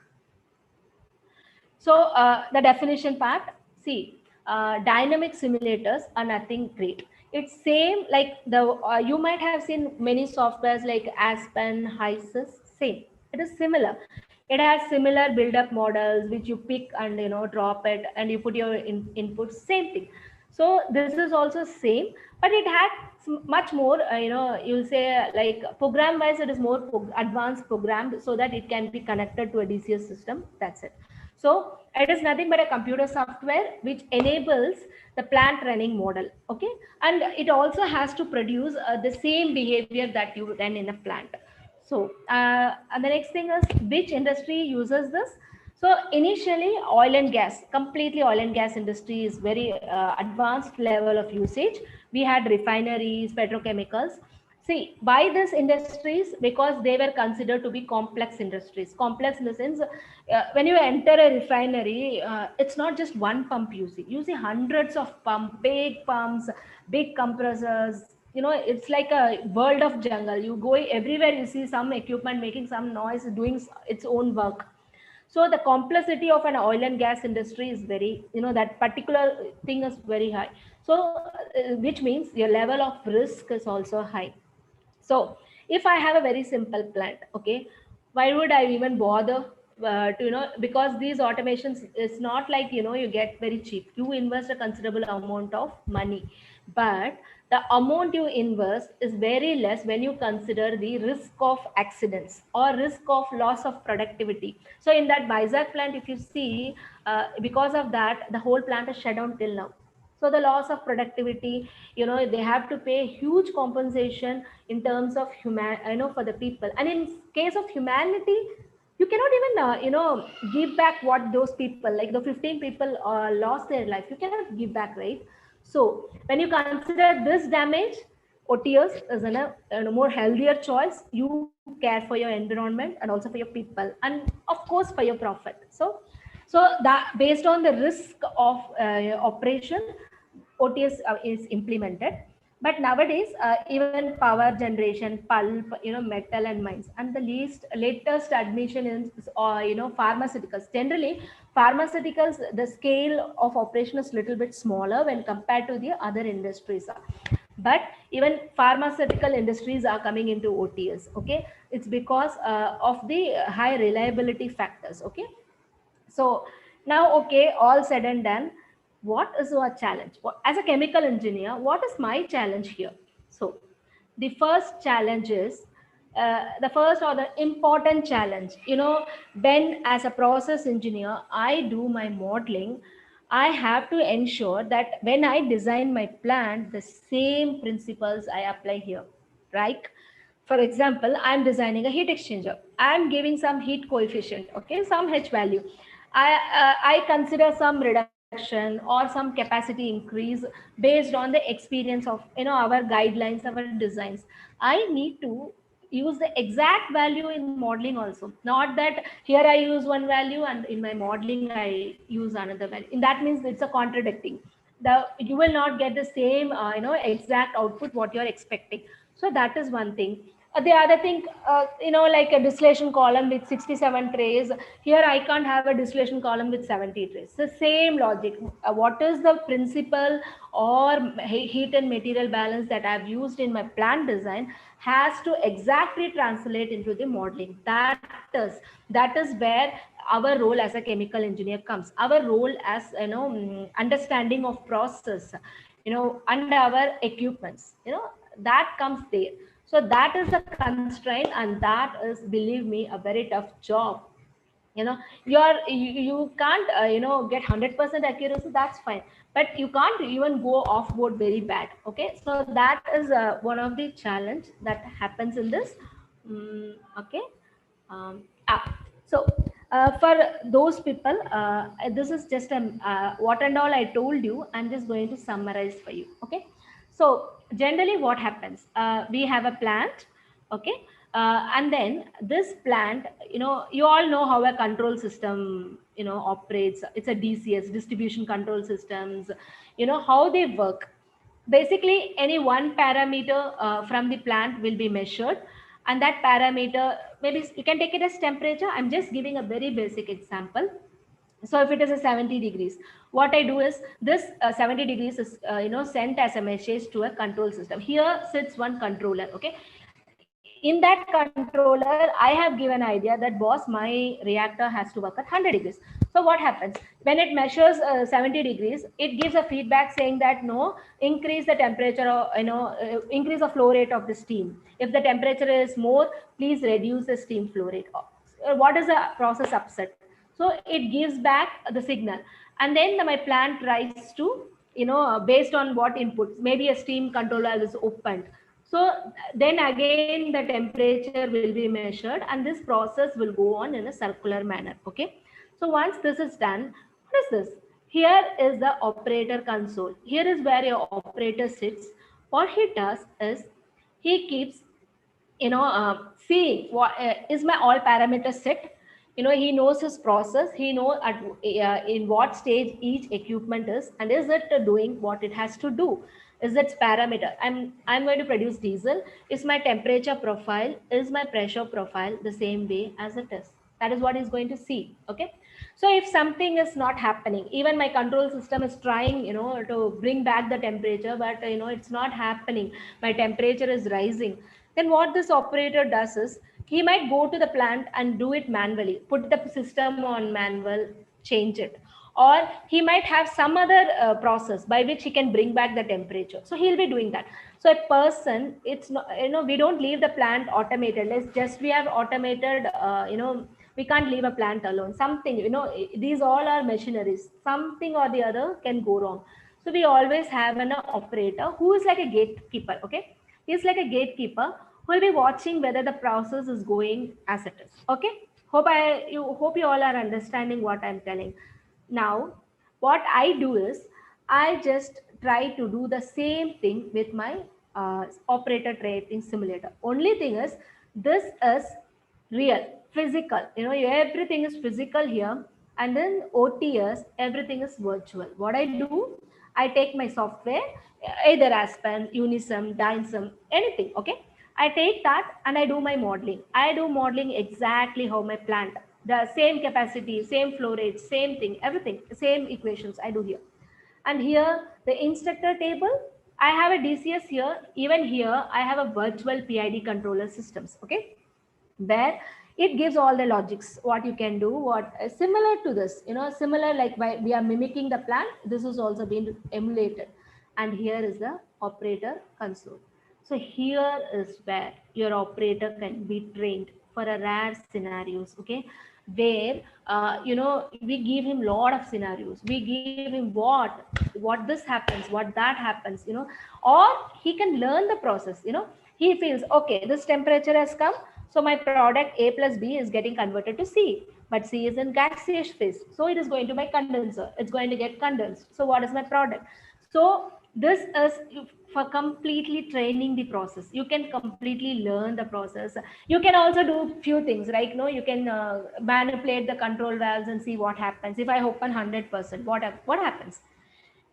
So the definition part, see, dynamic simulators are nothing great. It's same like the you might have seen many softwares like Aspen, HYSYS, same. It is similar. It has similar build-up models which you pick and drop it and you put your input. Same thing. So this is also same, but it had much more. You'll say like program-wise, it is more advanced programmed so that it can be connected to a DCS system. That's it. So it is nothing but a computer software which enables the plant running model. Okay, and it also has to produce the same behavior that you run in a plant. So and the next thing is, which industry uses this? So initially, oil and gas, completely oil and gas industry is very advanced level of usage. We had refineries, petrochemicals. See, why these industries? Because they were considered to be complex industries. Complex in the sense, when you enter a refinery, it's not just one pump you see. You see hundreds of pumps, big compressors. It's like a world of jungle. You go everywhere, you see some equipment making some noise, doing its own work. So the complexity of an oil and gas industry is very, that particular thing is very high. So which means your level of risk is also high. So if I have a very simple plant, okay, why would I even bother to, because these automations is not like, you get very cheap. You invest a considerable amount of money, but the amount you invest is very less when you consider the risk of accidents or risk of loss of productivity. So in that Vizag plant, if you see, because of that, the whole plant is shut down till now. So the loss of productivity, they have to pay huge compensation in terms of for the people. And in case of humanity, you cannot even give back what those people, like the 15 people lost their life, you cannot give back, right? So when you consider this damage, OTS is a more healthier choice. You care for your environment and also for your people, and of course for your profit. So that based on the risk of operation, OTS is implemented. But nowadays, even power generation, pulp, metal and mines, and the latest admission is, pharmaceuticals. Generally, pharmaceuticals, the scale of operation is little bit smaller when compared to the other industries. But even pharmaceutical industries are coming into OTS. Okay, it's because of the high reliability factors. Okay, so now, okay, all said and done, what is our challenge? As a chemical engineer, what is my challenge here? So the first challenge is, the first or the important challenge, when as a process engineer, I do my modeling, I have to ensure that when I design my plant, the same principles I apply here, right? For example, I'm designing a heat exchanger. I'm giving some heat coefficient, okay, some H value. I consider some reduction or some capacity increase based on the experience of our guidelines, our designs. I need to use the exact value in modeling also. Not that here I use one value and in my modeling I use another value. And that means it's a contradicting. you will not get the same exact output what you're expecting. So that is one thing. The other thing, like a distillation column with 67 trays, here I can't have a distillation column with 70 trays. The same logic. What is the principle or heat and material balance that I've used in my plant design has to exactly translate into the modeling. That is where our role as a chemical engineer comes. Our role as understanding of process, and our equipments, that comes there. So that is the constraint, and that is, believe me, a very tough job. You can't get 100% accuracy, that's fine, but you can't even go off board very bad. Okay, so that is one of the challenge that happens in this. Okay. So for those people, this is just what and all I told you. I'm just going to summarize for you. Okay. So generally what happens, we have a plant. Okay. And then this plant, you all know how a control system operates. It's a DCS, distribution control systems. How they work. Basically any one parameter from the plant will be measured, and that parameter, maybe you can take it as temperature. I'm just giving a very basic example. So if it is a 70 degrees, what I do is this 70 degrees is sent as a message to a control system. Here sits one controller. Okay, in that controller I have given idea that, boss, my reactor has to work at 100 degrees. So what happens when it measures 70 degrees, it gives a feedback saying that, no, increase the temperature, or increase the flow rate of the steam. If the temperature is more, please reduce the steam flow rate. What is the process upset? So it gives back the signal, and then my plant tries to, based on what inputs, maybe a steam controller is opened. So then again the temperature will be measured, and this process will go on in a circular manner. Okay. So once this is done, what is this? Here is the operator console. Here is where your operator sits. What he does is he keeps seeing what is my all parameters set. He knows his process. He knows at in what stage each equipment is, and is it doing what it has to do. Is its parameter, I'm going to produce diesel. Is my temperature profile, is my pressure profile the same way as it is? That is what he's going to see. Okay. So if something is not happening, even my control system is trying to bring back the temperature, but it's not happening, my temperature is rising, then what this operator does is he might go to the plant and do it manually, put the system on manual, change it. Or he might have some other process by which he can bring back the temperature. So he'll be doing that. So a person, it's not, we don't leave the plant automated. Let's just, we have automated, we can't leave a plant alone. Something, these all are machineries. Something or the other can go wrong. So we always have an operator who is like a gatekeeper. Okay. He's like a gatekeeper who will be watching whether the process is going as it is. Okay. Hope you all are understanding what I'm telling. Now, what I do is I just try to do the same thing with my operator training simulator. Only thing is, this is real, physical. Everything is physical here, and then OTS, everything is virtual. What I do, I take my software, either Aspen, Unisum, Dynsum, anything. Okay, I take that and I do my modeling. I do modeling exactly how my plant, the same capacity, same flow rate, same thing, everything, same equations I do here. And here, the instructor table, I have a DCS here. Even here, I have a virtual PID controller systems. Okay, where it gives all the logics, what you can do, what similar to this, similar, like we are mimicking the plant. This is also being emulated. And here is the operator console. So here is where your operator can be trained for a rare scenarios. Okay, where we give him lot of scenarios. We give him what this happens, what that happens, or he can learn the process. He feels, okay, this temperature has come, so my product A plus B is getting converted to C, but C is in gaseous phase, so it is going to my condenser, it's going to get condensed. So what is my product? So this is for completely training the process. You can completely learn the process. You can also do few things, right? You can manipulate the control valves and see what happens. If I open 100%, what happens?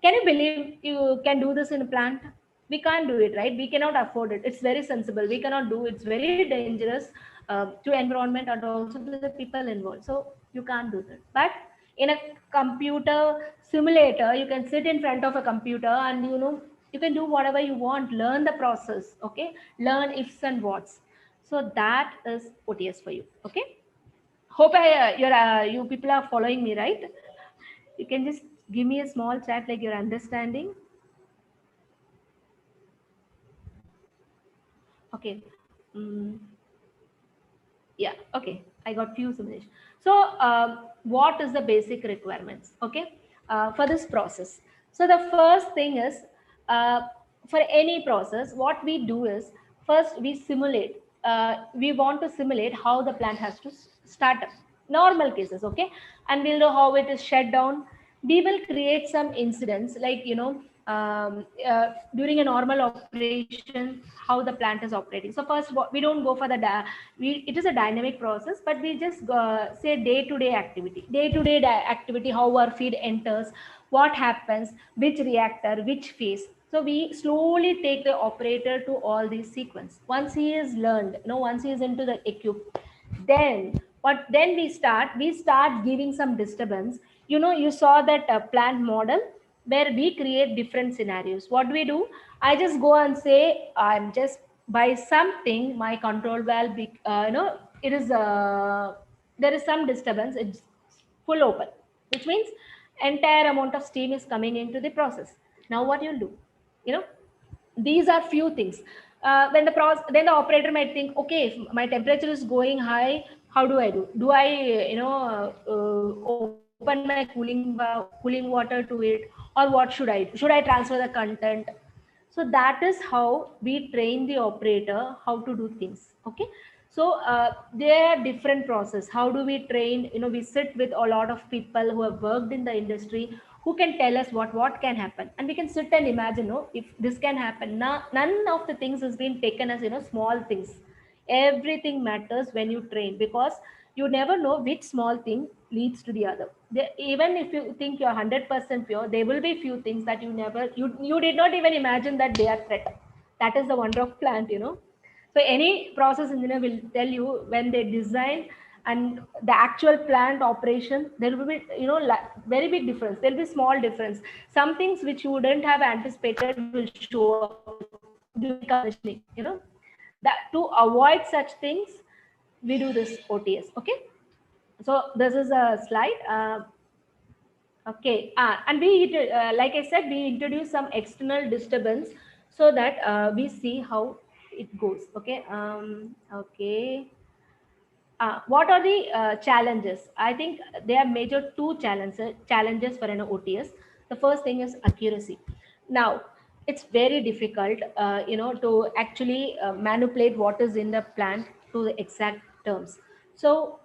Can you believe you can do this in a plant? We can't do it, right? We cannot afford it. It's very sensible. We cannot do. It's very dangerous to environment and also the people involved. So you can't do that. But in a computer simulator, you can sit in front of a computer and you can do whatever you want. Learn the process. Okay, learn ifs and whats. So that is OTS for you. Okay. Hope you people are following me, right? You can just give me a small chat like you're understanding. Okay. Mm, yeah. Okay. I got few simulations. So, what is the basic requirements? Okay, for this process. So the first thing is, uh, for any process, what we do is first we simulate. We want to simulate how the plant has to start up. Normal cases, okay, and we'll know how it is shut down. We will create some incidents like during a normal operation how the plant is operating. So first we don't go for the it is a dynamic process, but we just say day-to-day activity, how our feed enters, what happens, which reactor, which phase. So we slowly take the operator to all these sequence. Once he is learned, once he is into the equip, then we start giving some disturbance. You saw that plant model where we create different scenarios. What do we do? I just go and say, I'm just by something my control valve it is there is some disturbance, it's full open, which means entire amount of steam is coming into the process. Now what you'll do, you know these are few things. Then the operator might think, okay, if my temperature is going high, how do I open my cooling water to it, or what should I transfer the content? So that is how we train the operator how to do things. Okay. So there are different process. How do we train? We sit with a lot of people who have worked in the industry, who can tell us what can happen, and we can sit and imagine, if this can happen. Now none of the things has been taken as small things. Everything matters when you train, because you never know which small thing leads to the other. Even if you think you're 100% pure, there will be few things that you did not even imagine that they are threat. That is the wonder of plant. So any process engineer will tell you, when they design and the actual plant operation, there will be very big difference. There will be small difference. Some things which you wouldn't have anticipated will show up during commissioning. That to avoid such things, we do this OTS. Okay. So this is a slide. Okay, and like I said, we introduce some external disturbance so that we see how it goes. Okay. Okay. What are the challenges? I think there are major two challenges for an OTS. The first thing is accuracy. Now, it's very difficult, to actually manipulate what is in the plant to the exact terms. So,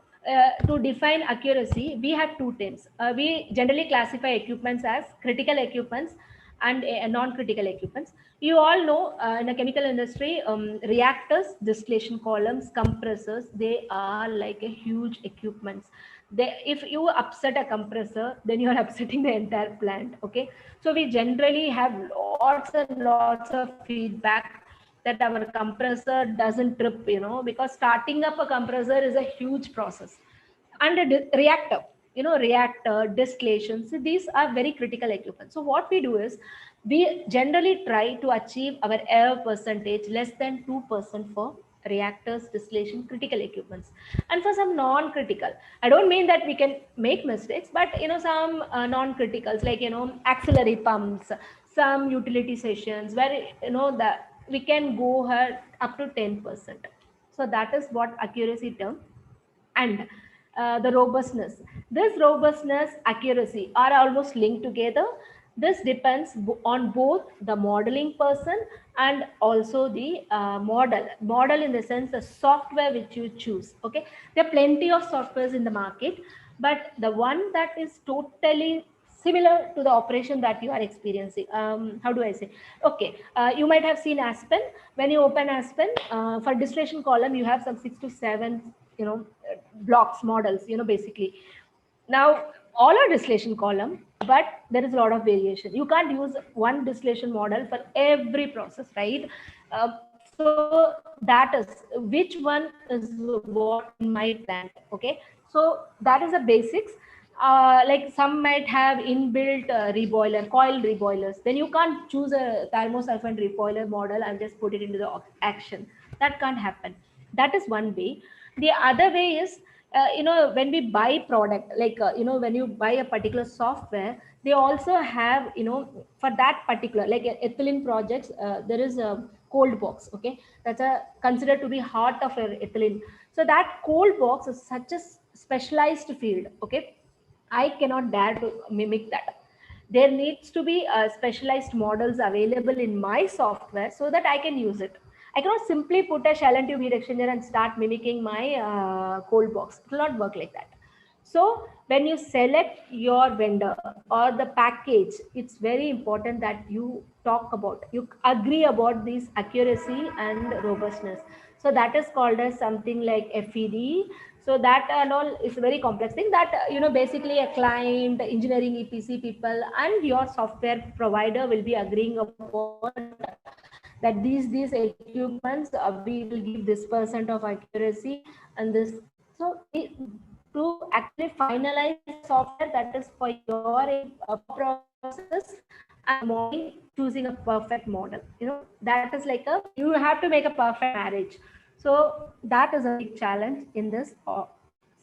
to define accuracy, we have two terms. We generally classify equipments as critical equipments and non-critical equipments. You all know, in the chemical industry, reactors, distillation columns, compressors, they are like a huge equipments. If you upset a compressor, then you are upsetting the entire plant. Okay. So we generally have lots and lots of feedback that our compressor doesn't trip, because starting up a compressor is a huge process. And reactor distillation, so these are very critical equipment. So what we do is, we generally try to achieve our error percentage less than 2% for reactors, distillation, critical equipments. And for some non-critical, I don't mean that we can make mistakes, but some non-criticals, like auxiliary pumps, some utility sessions where that we can go up to 10%. So that is what accuracy term. And the robustness, this robustness, accuracy are almost linked together. This depends on both the modeling person and also the model in the sense the software which you choose. Okay, there are plenty of softwares in the market, but the one that is totally similar to the operation that you are experiencing, how do I say, okay, you might have seen Aspen. When you open Aspen, for distillation column, you have some 6 to 7 blocks models, basically. Now all are distillation column, but there is a lot of variation. You can't use one distillation model for every process, right? So that is which one is what in my plant. Okay, so that is the basics. Like some might have inbuilt reboiler, coil reboilers. Then you can't choose a thermosulfan reboiler model and just put it into the action. That can't happen. That is one way. The other way is, when we buy product, like when you buy a particular software, they also have, for that particular, like ethylene projects, there is a cold box. Okay, that's a considered to be heart of ethylene. So that cold box is such a specialized field. Okay, I cannot dare to mimic that. There needs to be specialized models available in my software so that I can use it. I cannot simply put a shell and tube heat exchanger and start mimicking my cold box. It will not work like that. So when you select your vendor or the package, it's very important that you you agree about this accuracy and robustness. So that is called as something like FED. So that and all is a very complex thing that, basically a client, engineering EPC people and your software provider will be agreeing upon that these equipments, we will give this percent of accuracy and this. So to actually finalize a software that is for your process and modeling, choosing a perfect model, that is like you have to make a perfect marriage. So that is a big challenge in this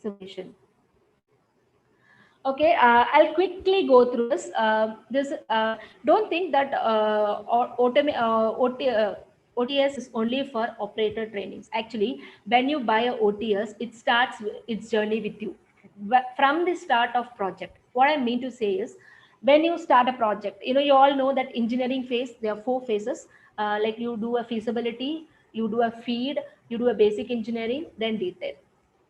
simulation. Okay, I'll quickly go through this. Don't think that OTS is only for operator trainings. Actually, when you buy a OTS, it starts its journey with you from the start of project. What I mean to say is, when you start a project, you all know that engineering phase, there are 4 phases. Like you do a feasibility, you do a feed, you do a basic engineering, then detail.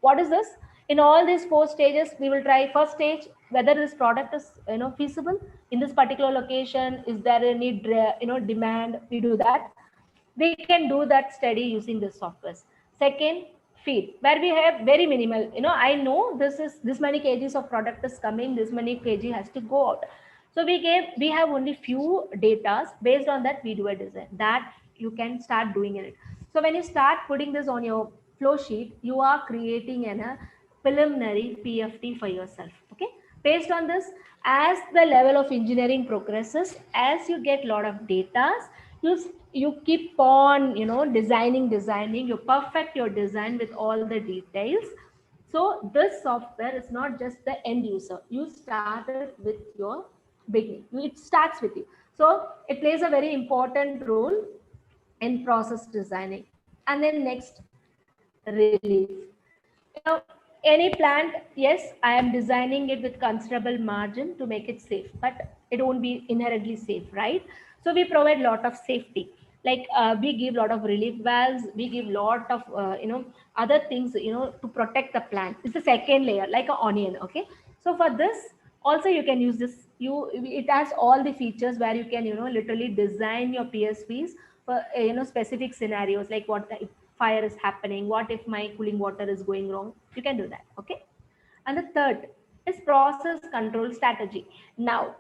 What is this? In all these 4 stages, we will try first stage whether this product is feasible in this particular location. Is there any demand? We do that. We can do that study using this software. Second, feed, where we have very minimal. I know this many kgs of product is coming. This many kg has to go out. So we have only few data. Based on that, we do a design that you can start doing it. So when you start putting this on your flow sheet, you are creating a preliminary PFT for yourself. Okay, based on this, as the level of engineering progresses, as you get a lot of data, you keep on designing, you perfect your design with all the details. So this software is not just the end user. You started with your beginning. It starts with you. So it plays a very important role in process designing. And then next, release. Any plant, yes, I am designing it with considerable margin to make it safe, but it won't be inherently safe, right? So we provide a lot of safety. Like we give a lot of relief valves, we give a lot of other things to protect the plant. It's the second layer, like an onion. Okay, so for this also you can use this. It has all the features where you can literally design your PSVs for specific scenarios, like what if fire is happening, what if my cooling water is going wrong. You can do that. Okay, and the third is process control strategy. Now,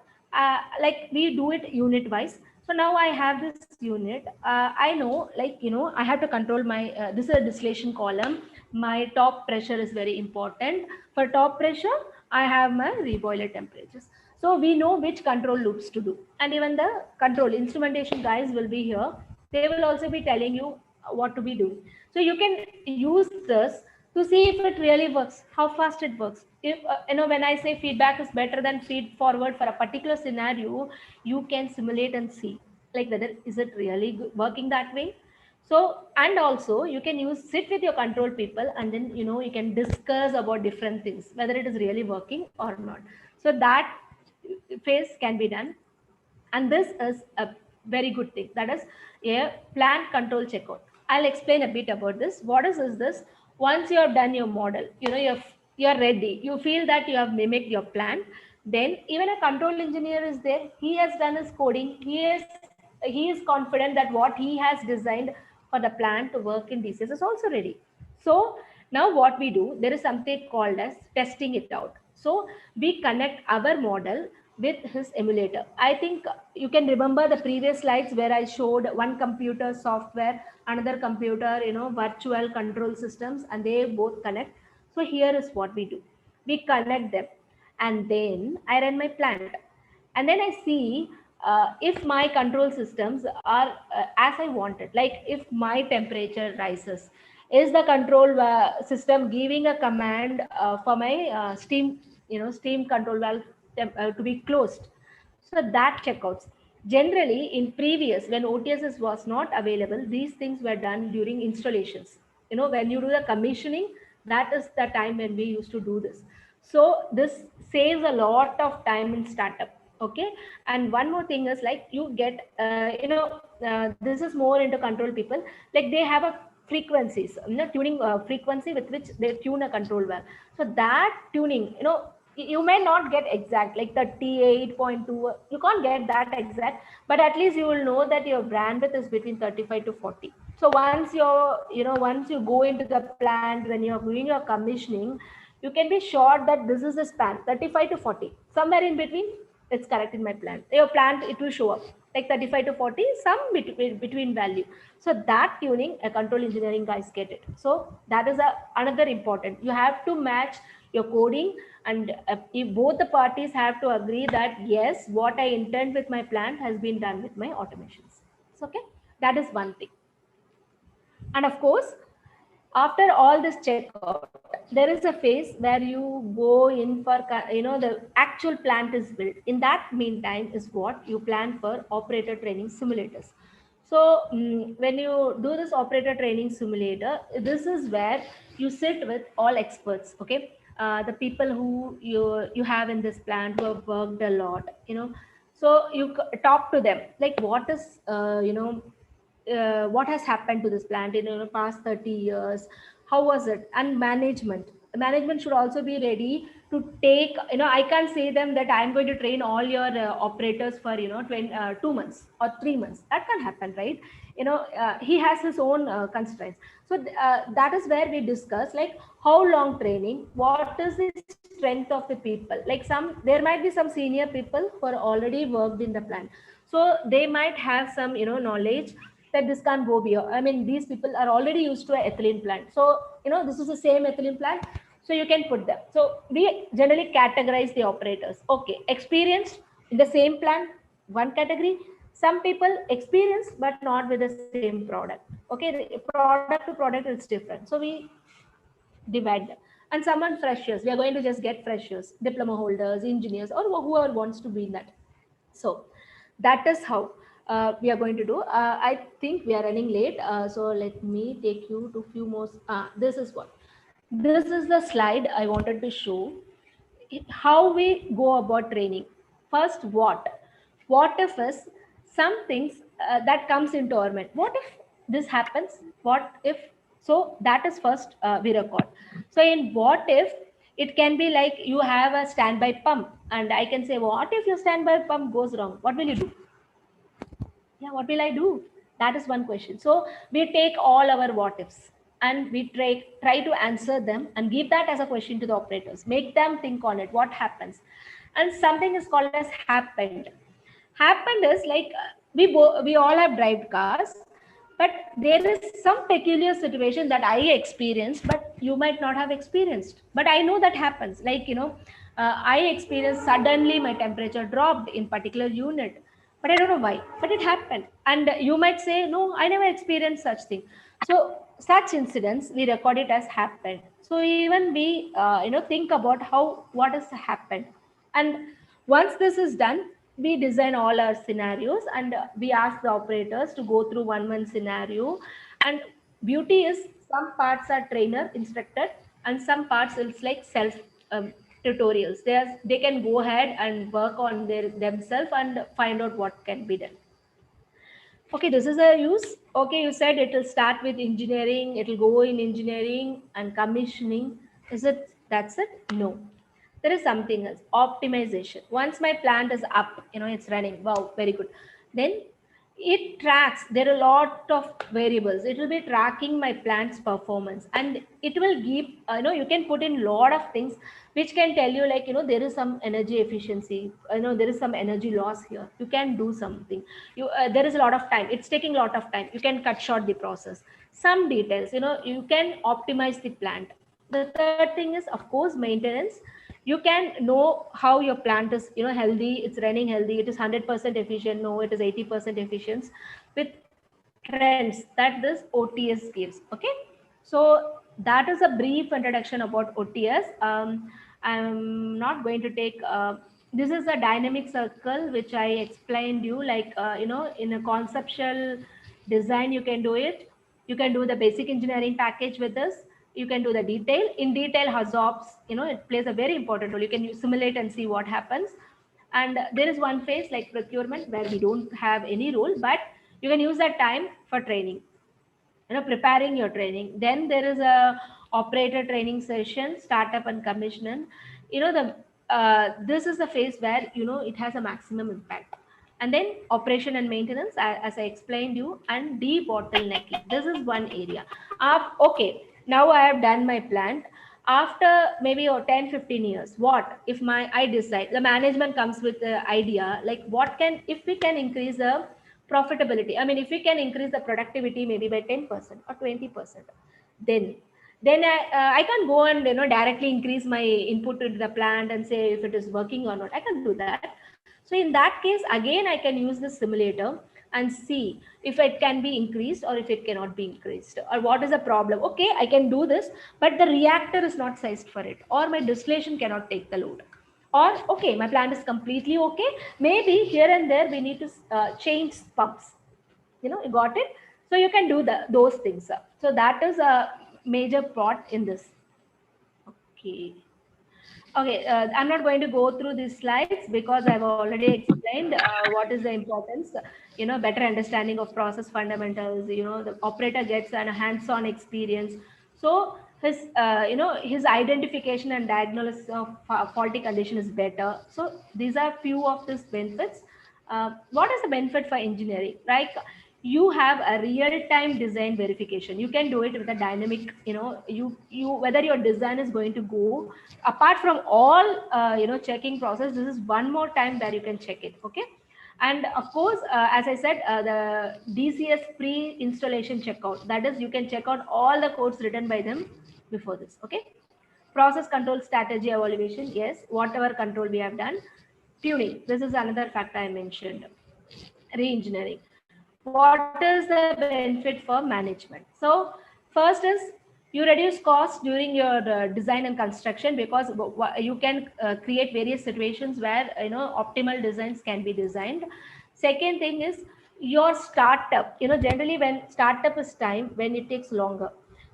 like we do it unit wise. So now I have this unit. I know, like I have to control my. This is a distillation column. My top pressure is very important. For top pressure, I have my reboiler temperatures. So we know which control loops to do, and even the control instrumentation guys will be here. They will also be telling you what to be doing. So you can use this to see if it really works, how fast it works. If when I say feedback is better than feed forward for a particular scenario, you can simulate and see like whether is it really working that way. So, and also you can sit with your control people, and then you can discuss about different things whether it is really working or not. So that phase can be done. And this is a very good thing, that is a plant control checkout. I'll explain a bit about this. What is this? Once you have done your model, you're ready, you feel that you have mimicked your plan, then even a control engineer is there. He has done his coding. He is confident that what he has designed for the plant to work in DCS is also ready. So now what we do, there is something called as testing it out. So we connect our model with his emulator. I think you can remember the previous slides where I showed one computer software, another computer, virtual control systems, and they both connect. So here is what we do. We connect them, and then I run my plant. And then I see if my control systems are as I wanted, like if my temperature rises, is the control system giving a command for my steam control valve to be closed. So that checkouts. Generally, in previous, when OTSS was not available, these things were done during installations. When you do the commissioning, that is the time when we used to do this. So this saves a lot of time in startup. Okay. And one more thing is like you get, this is more into control people, like they have a frequencies, tuning frequency with which they tune a control valve. So that tuning, you may not get exact like the T8.2, you can't get that exact, but at least you will know that your bandwidth is between 35 to 40. So once you go into the plant when you're doing your commissioning, you can be sure that this is the span 35 to 40, somewhere in between. It's correct in my plant. Your plant, it will show up like 35 to 40, some between value. So that tuning, a control engineering guys get it. So that is another important. You have to match your coding, and if both the parties have to agree that yes, what I intend with my plant has been done with my automations. So, okay, that is one thing. And of course, after all this checkout, there is a phase where you go in for, the actual plant is built. In that meantime is what you plan for operator training simulators. So when you do this operator training simulator, this is where you sit with all experts, okay? The people who you have in this plant who have worked a lot, so you talk to them like what is, what has happened to this plant in the past 30 years, how was it, and management should also be ready to take, I can't say them that I'm going to train all your operators for 2 months or 3 months. That can happen, right? He has his own constraints. So that is where we discuss like how long training, what is the strength of the people. Like there might be some senior people who are already worked in the plant, so they might have some knowledge that this can't go beyond. I mean, these people are already used to an ethylene plant. So, this is the same ethylene plant. So you can put them. So we generally categorize the operators. Okay, experienced in the same plant, one category. Some people experienced, but not with the same product. Okay, the product to product is different. So we divide them. And someone freshers, we are going to just get freshers, diploma holders, engineers, or whoever wants to be in that. So that is how we are going to do. I think we are running late. So let me take you to few more. This is what. This is the slide I wanted to show. How we go about training. First, what? What if is some things that comes into our mind. What if this happens? What if? So that is first we record. So in what if, it can be like you have a standby pump, and I can say, what if your standby pump goes wrong? What will you do? Yeah, what will I do? That is one question. So we take all our what ifs and we try to answer them and give that as a question to the operators. Make them think on it. What happens? And something is called as happened. Happened is like we all have drive cars, but there is some peculiar situation that I experienced, but you might not have experienced. But I know that happens. Like I experienced suddenly my temperature dropped in particular unit, but I don't know why, but it happened. And you might say, no, I never experienced such thing. So such incidents we record it as happened. So even we think about how what has happened. And once this is done, we design all our scenarios, and we ask the operators to go through one scenario. And beauty is some parts are trainer instructed, and some parts it's like self tutorials. They can go ahead and work on themselves and find out what can be done. Okay, this is a use. Okay, you said it will start with engineering, it will go in engineering and commissioning. Is it that's it? No. There is something else. Optimization. Once my plant is up, it's running. Wow, very good. Then it tracks, there are a lot of variables, it will be tracking my plant's performance, and it will give, you can put in lot of things which can tell you, like, there is some energy efficiency, there is some energy loss here, you can do something, there is a lot of time, it's taking a lot of time, you can cut short the process, some details, you can optimize the plant. The third thing is, of course, maintenance. You can know how your plant is, healthy, it's running healthy, it is 100% efficient, no, it is 80% efficient, with trends that this OTS gives. Okay, so that is a brief introduction about OTS. I'm not going to take this is a dynamic circle which I explained you, like, in a conceptual design you can do it, you can do the basic engineering package with this, you can do the detail. In detail, HAZOPs, it plays a very important role, you can simulate and see what happens. And there is one phase like procurement where we don't have any role, but you can use that time for training, preparing your training. Then there is a operator training session, startup and commission. The this is the phase where it has a maximum impact. And then operation and maintenance, as I explained you, and debottlenecking, this is one area. Okay, now I have done my plant. After maybe 10-15 years, what if I decide, the management comes with the idea, like, what can, if we can increase the profitability, I mean, if we can increase the productivity maybe by 10% or 20%, then I can't go and directly increase my input into the plant and say if it is working or not, I can do that. So in that case, again, I can use the simulator and see if it can be increased or if it cannot be increased, or what is the problem. Okay, I can do this, but the reactor is not sized for it, or my distillation cannot take the load, or okay, my plant is completely okay, maybe here and there we need to change pumps, you got it. So you can do those things. So that is a major part in this. Okay. Okay, I'm not going to go through these slides because I've already explained what is the importance, better understanding of process fundamentals, the operator gets a hands-on experience. So his identification and diagnosis of faulty condition is better. So these are few of these benefits. What is the benefit for engineering? Like, you have a real-time design verification. You can do it with a dynamic, you whether your design is going to go, apart from all checking process, this is one more time that you can check it. Okay. And of course, as I said, the DCS pre-installation checkout, that is, you can check out all the codes written by them before this. Okay. Process control strategy evaluation, yes, whatever control we have done. Tuning, this is another factor I mentioned. Re-engineering, what is the benefit for management? So first is, you reduce costs during your design and construction, because you can create various situations where optimal designs can be designed. Second thing is your startup, generally when startup is time when it takes longer.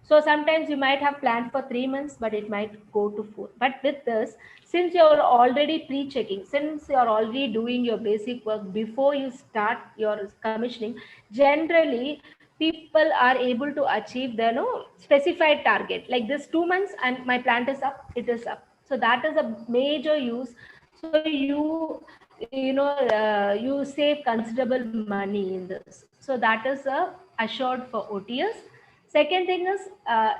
So sometimes you might have planned for 3 months, but it might go to 4. But with this, since you're already pre-checking, since you're already doing your basic work before you start your commissioning, generally people are able to achieve the specified target. Like this 2 months and my plant is up, it is up. So that is a major use. So you save considerable money in this. So that is assured for OTS. Second thing is,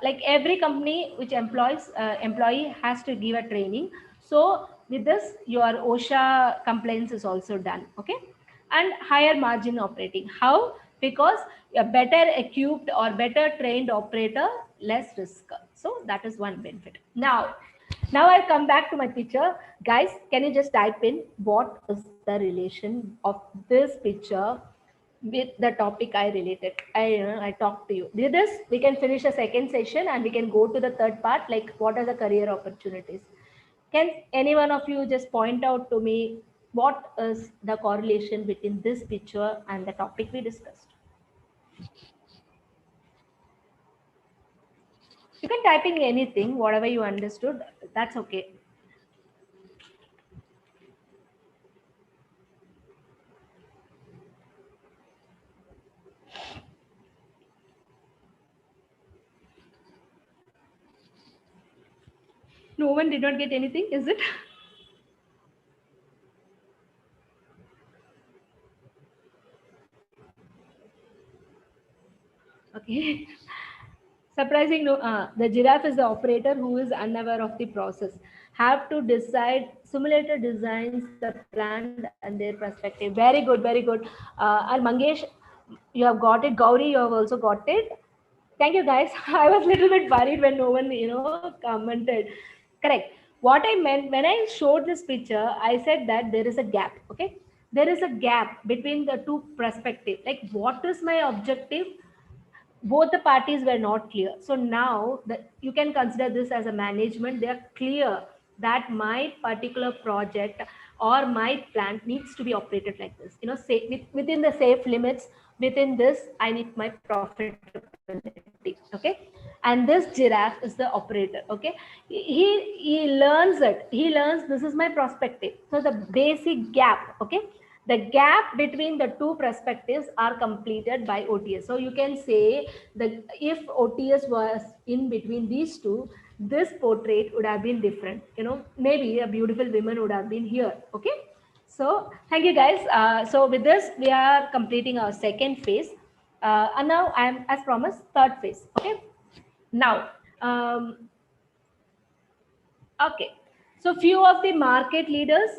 like every company which employee has to give a training. So with this, your OSHA compliance is also done. Okay. And higher margin operating. How? Because a better equipped or better trained operator, less risk. So that is one benefit. Now I come back to my picture. Guys, can you just type in what is the relation of this picture with the topic I related? I talked to you. With this, we can finish a second session and we can go to the third part, like what are the career opportunities. Can any one of you just point out to me what is the correlation between this picture and the topic we discussed? You can type in anything, whatever you understood, that's okay. No one did not get anything, is it? Okay. Surprising, no, the giraffe is the operator who is unaware of the process. Have to decide simulator designs, the plant and their perspective. Very good, very good. And Mangesh, you have got it. Gauri, you have also got it. Thank you, guys. I was a little bit worried when no one, commented. Correct. What I meant when I showed this picture, I said that there is a gap. Okay, there is a gap between the two perspectives. Like, what is my objective? Both the parties were not clear. So now that you can consider this as a management, they are clear that my particular project or my plant needs to be operated like this. Within the safe limits. Within this, I need my profitability. Okay, and this giraffe is the operator. Okay, he learns it. He learns this is my perspective. So the basic gap. Okay, the gap between the two perspectives are completed by OTS. So you can say that if OTS was in between these two, this portrait would have been different. Maybe a beautiful woman would have been here. Okay. So thank you, guys. So with this, we are completing our second phase. And now I am, as promised, third phase. Okay. Now, okay. So few of the market leaders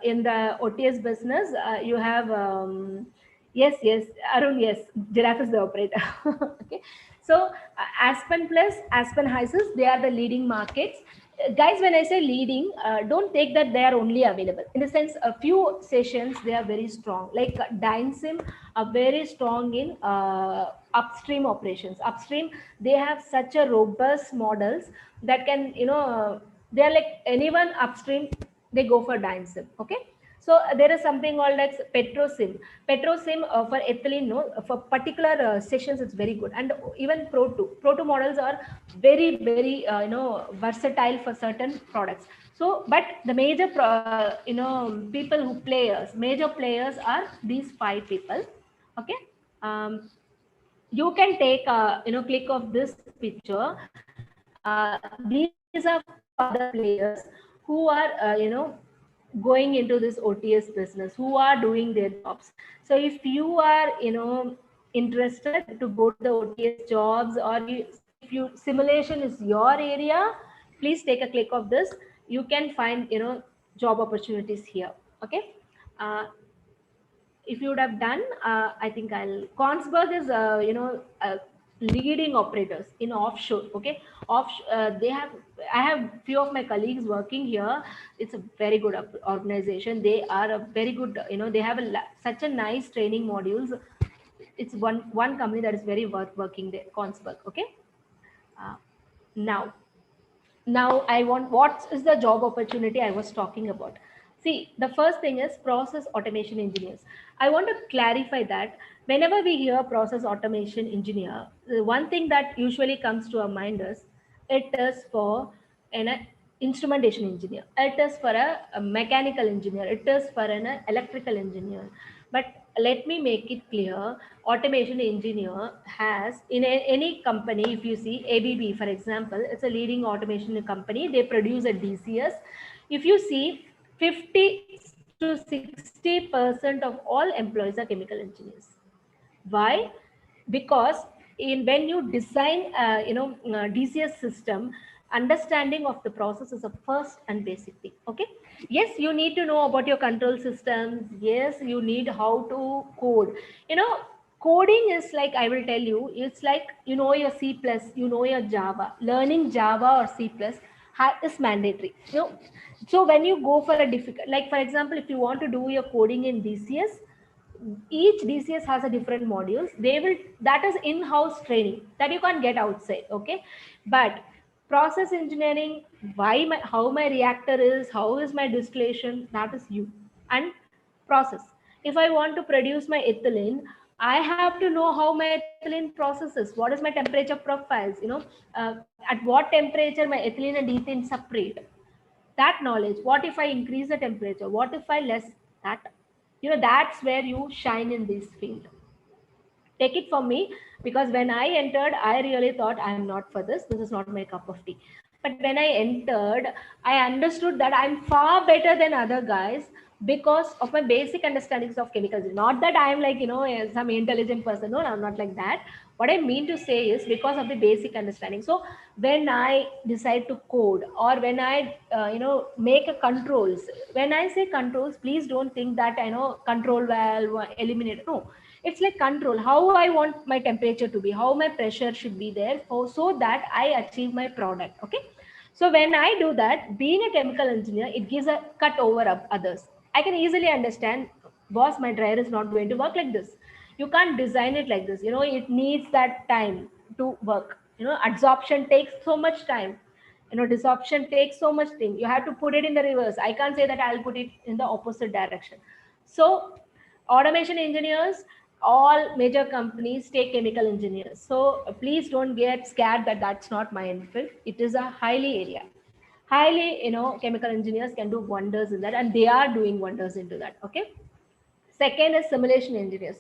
in the OTS business, you have, yes, Arun, yes, Giraffe is the operator. Okay. So Aspen Plus, Aspen Hysis, they are the leading markets. Guys, when I say leading, don't take that they are only available. In the sense, a few sessions, they are very strong. Like Dynesim are very strong in upstream operations. Upstream, they have such a robust models that can, they are like anyone upstream, they go for Dynesim. Okay. So there is something called as Petrosim. Petrosim for ethylene, no, for particular sessions, it's very good. And even Pro 2 models are very, very, versatile for certain products. So, but the major, people who players, major players are these 5 people. Okay. You can take click of this picture. These are 5 other players who are going into this OTS business, who are doing their jobs. So if you are interested to go to the OTS jobs, or if you simulation is your area, please take a click of this. You can find job opportunities here. Okay. uh, if you would have done, I think Kongsberg is, leading operators in offshore. Okay. They have, I have few of my colleagues working here. It's a very good organization. They are a very good, they have such a nice training modules. It's one company that is very worth working there, Kongsberg. Okay. Uh, now, I want, what is the job opportunity I was talking about? See, the first thing is process automation engineers. I want to clarify that whenever we hear process automation engineer, the one thing that usually comes to our mind is it is for an instrumentation engineer, it is for a mechanical engineer, it is for an electrical engineer. But let me make it clear, automation engineer has in any company, if you see ABB, for example, it's a leading automation company. They produce a DCS. If you see, 50 to 60% of all employees are chemical engineers. Why? Because when you design DCS system, understanding of the process is a first and basic thing. Okay. Yes, you need to know about your control systems. Yes, you need how to code. Coding is like, I will tell you, it's like, your C plus, your Java. Learning Java or C plus is mandatory. So when you go for a difficult, like for example, if you want to do your coding in DCS, each DCS has a different modules. That is in-house training that you can't get outside. Okay. But process engineering, how my reactor is, how is my distillation, that is you. And process, if I want to produce my ethylene, I have to know how my ethylene processes, what is my temperature profiles, at what temperature my ethylene and ethane separate. That knowledge, what if I increase the temperature, what if I less that, that's where you shine in this field. Take it from me, because when I entered, I really thought I'm not for this is not my cup of tea. But when I entered, I understood that I'm far better than other guys because of my basic understandings of chemicals. Not that I am like, some intelligent person. No, I'm not like that. What I mean to say is because of the basic understanding. So when I decide to code, or when I, make a controls, when I say controls, please don't think that I know control valve, eliminate. No, it's like control how I want my temperature to be, how my pressure should be there for, so that I achieve my product. Okay. So when I do that, being a chemical engineer, it gives a cut over of others. I can easily understand, boss, my dryer is not going to work like this. You can't design it like this. It needs that time to work. Absorption takes so much time. Desorption takes so much thing. You have to put it in the reverse. I can't say that I'll put it in the opposite direction. So automation engineers, all major companies take chemical engineers. So please don't get scared that that's not my field. It is a highly area. Highly, chemical engineers can do wonders in that, and they are doing wonders into that. Okay. Second is simulation engineers.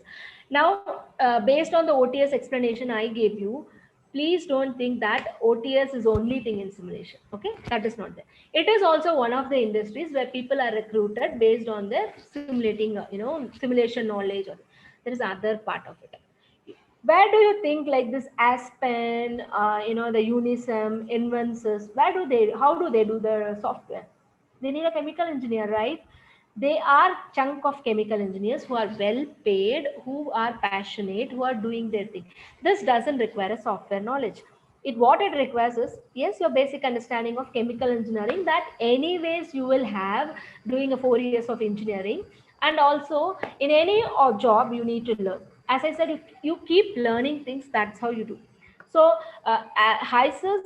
Now, based on the OTS explanation I gave you, please don't think that OTS is only thing in simulation. Okay, that is not there. It is also one of the industries where people are recruited based on their simulating, simulation knowledge. Or there is other part of it. Where do you think like this Aspen, the Unisem, Invensys, how do they do the software? They need a chemical engineer, right? They are chunk of chemical engineers who are well paid, who are passionate, who are doing their thing. This doesn't require a software knowledge. What it requires is, yes, your basic understanding of chemical engineering that anyways you will have doing a 4 years of engineering, and also in any job you need to learn. As I said, if you keep learning things, that's how you do. So HISIS,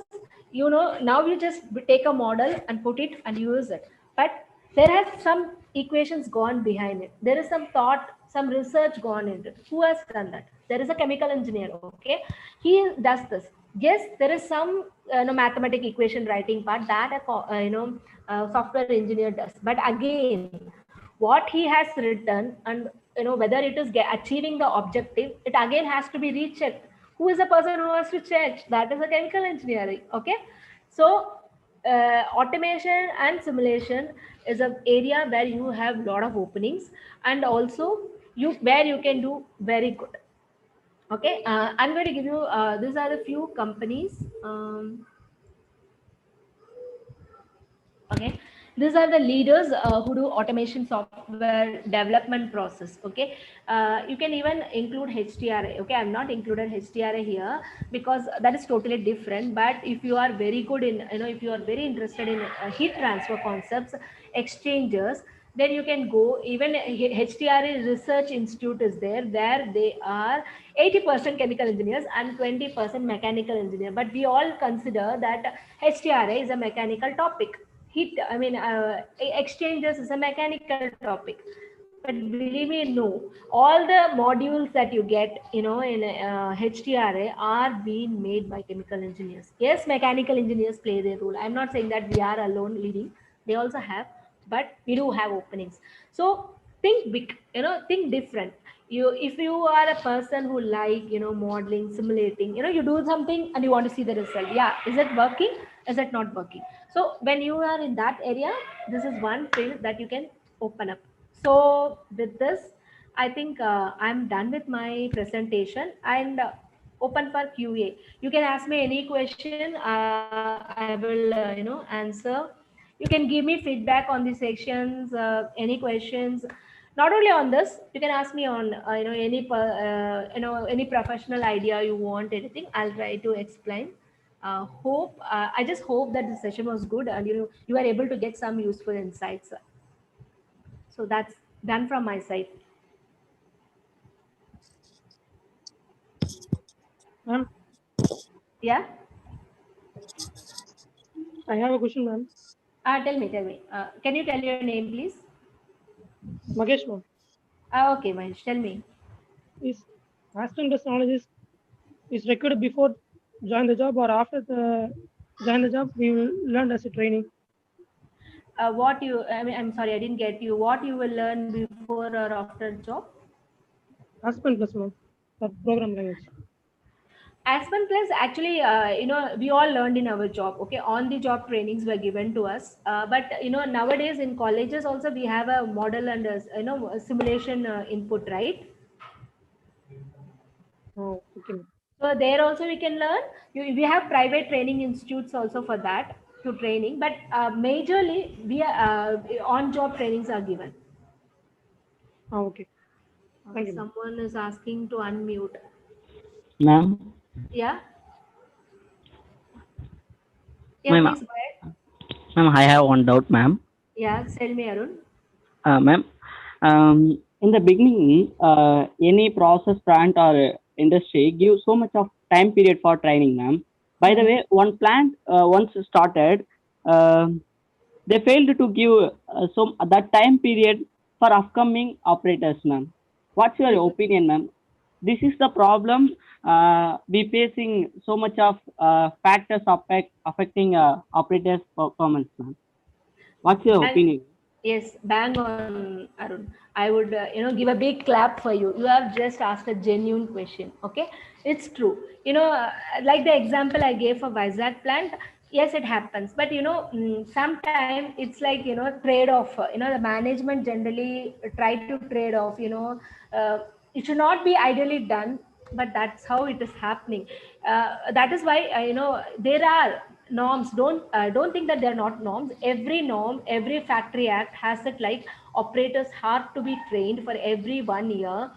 now you just take a model and put it and use it. But there has some equations gone behind it. There is some thought, some research gone into it. Who has done that? There is a chemical engineer. Okay, he does this. Yes, there is some mathematical equation writing part that software engineer does. But again, what he has written, and whether it is achieving the objective, it again has to be rechecked. Who is the person who has to check? That is a chemical engineering. Okay. So automation and simulation is an area where you have a lot of openings, and also where you can do very good. Okay. I'm going to give you these are the few companies. Okay, these are the leaders who do automation software development process. Okay, you can even include HTRA. Okay, I'm not included HTRA here because that is totally different. But if you are very good in, if you are very interested in heat transfer concepts, exchangers, then you can go. Even HTRA Research Institute is there. There they are 80% chemical engineers and 20% mechanical engineer. But we all consider that HTRA is a mechanical topic. Exchanges is a mechanical topic. But believe me, no, all the modules that you get, in HTRA are being made by chemical engineers. Yes, mechanical engineers play their role. I'm not saying that we are alone leading. They also have, but we do have openings. So think big, think different. If you are a person who like, modeling, simulating, you do something and you want to see the result. Yeah, is it working? Is it not working? So when you are in that area, this is one field that you can open up. So with this, I think I'm done with my presentation, and open for QA. You can ask me any question. I will, answer. You can give me feedback on the sections, any questions. Not only on this, you can ask me on, any professional idea you want, anything. I'll try to explain. I just hope that the session was good, and you are able to get some useful insights. So that's done from my side. Ma'am, Yeah. I have a question, ma'am. Tell me. Can you tell your name, please? Magesh, ma'am. Okay, Mahesh, tell me. Is asking this knowledge is required before join the job or after the join the job? We will learn as a training. I'm sorry, I didn't get you. What you will learn before or after job? Aspen plus, ma'am, for program language. Aspen Plus, actually, we all learned in our job. Okay, on the job trainings were given to us. But nowadays in colleges also we have a model and a simulation input, right? Oh, okay. So there also we can learn. We have private training institutes also for that to training. But majorly we on job trainings are given. Oh, okay. Thank you, ma'am. Someone is asking to unmute. Ma'am, Yeah. Yeah, ma'am, please go ahead. ma'am, I have one doubt, ma'am. Yeah, tell me, Arun. Ma'am, in the beginning, any process plant or industry gives so much of time period for training, ma'am. By the way, one plant once started, uh, they failed to give so that time period for upcoming operators, ma'am. What's your opinion, ma'am? This is the problem. We facing so much of factors affecting operators' performance, ma'am. What's your Bang, opinion? yes, bang on, Arun. I would, give a big clap for you. You have just asked a genuine question. Okay, it's true. Like the example I gave for Vizag plant. Yes, it happens, but sometimes it's like trade off. The management generally try to trade off. It should not be ideally done, but that's how it is happening. That is why there are norms. Don't think that they're not norms. Every norm, every factory act has it, like operators have to be trained for every 1 year,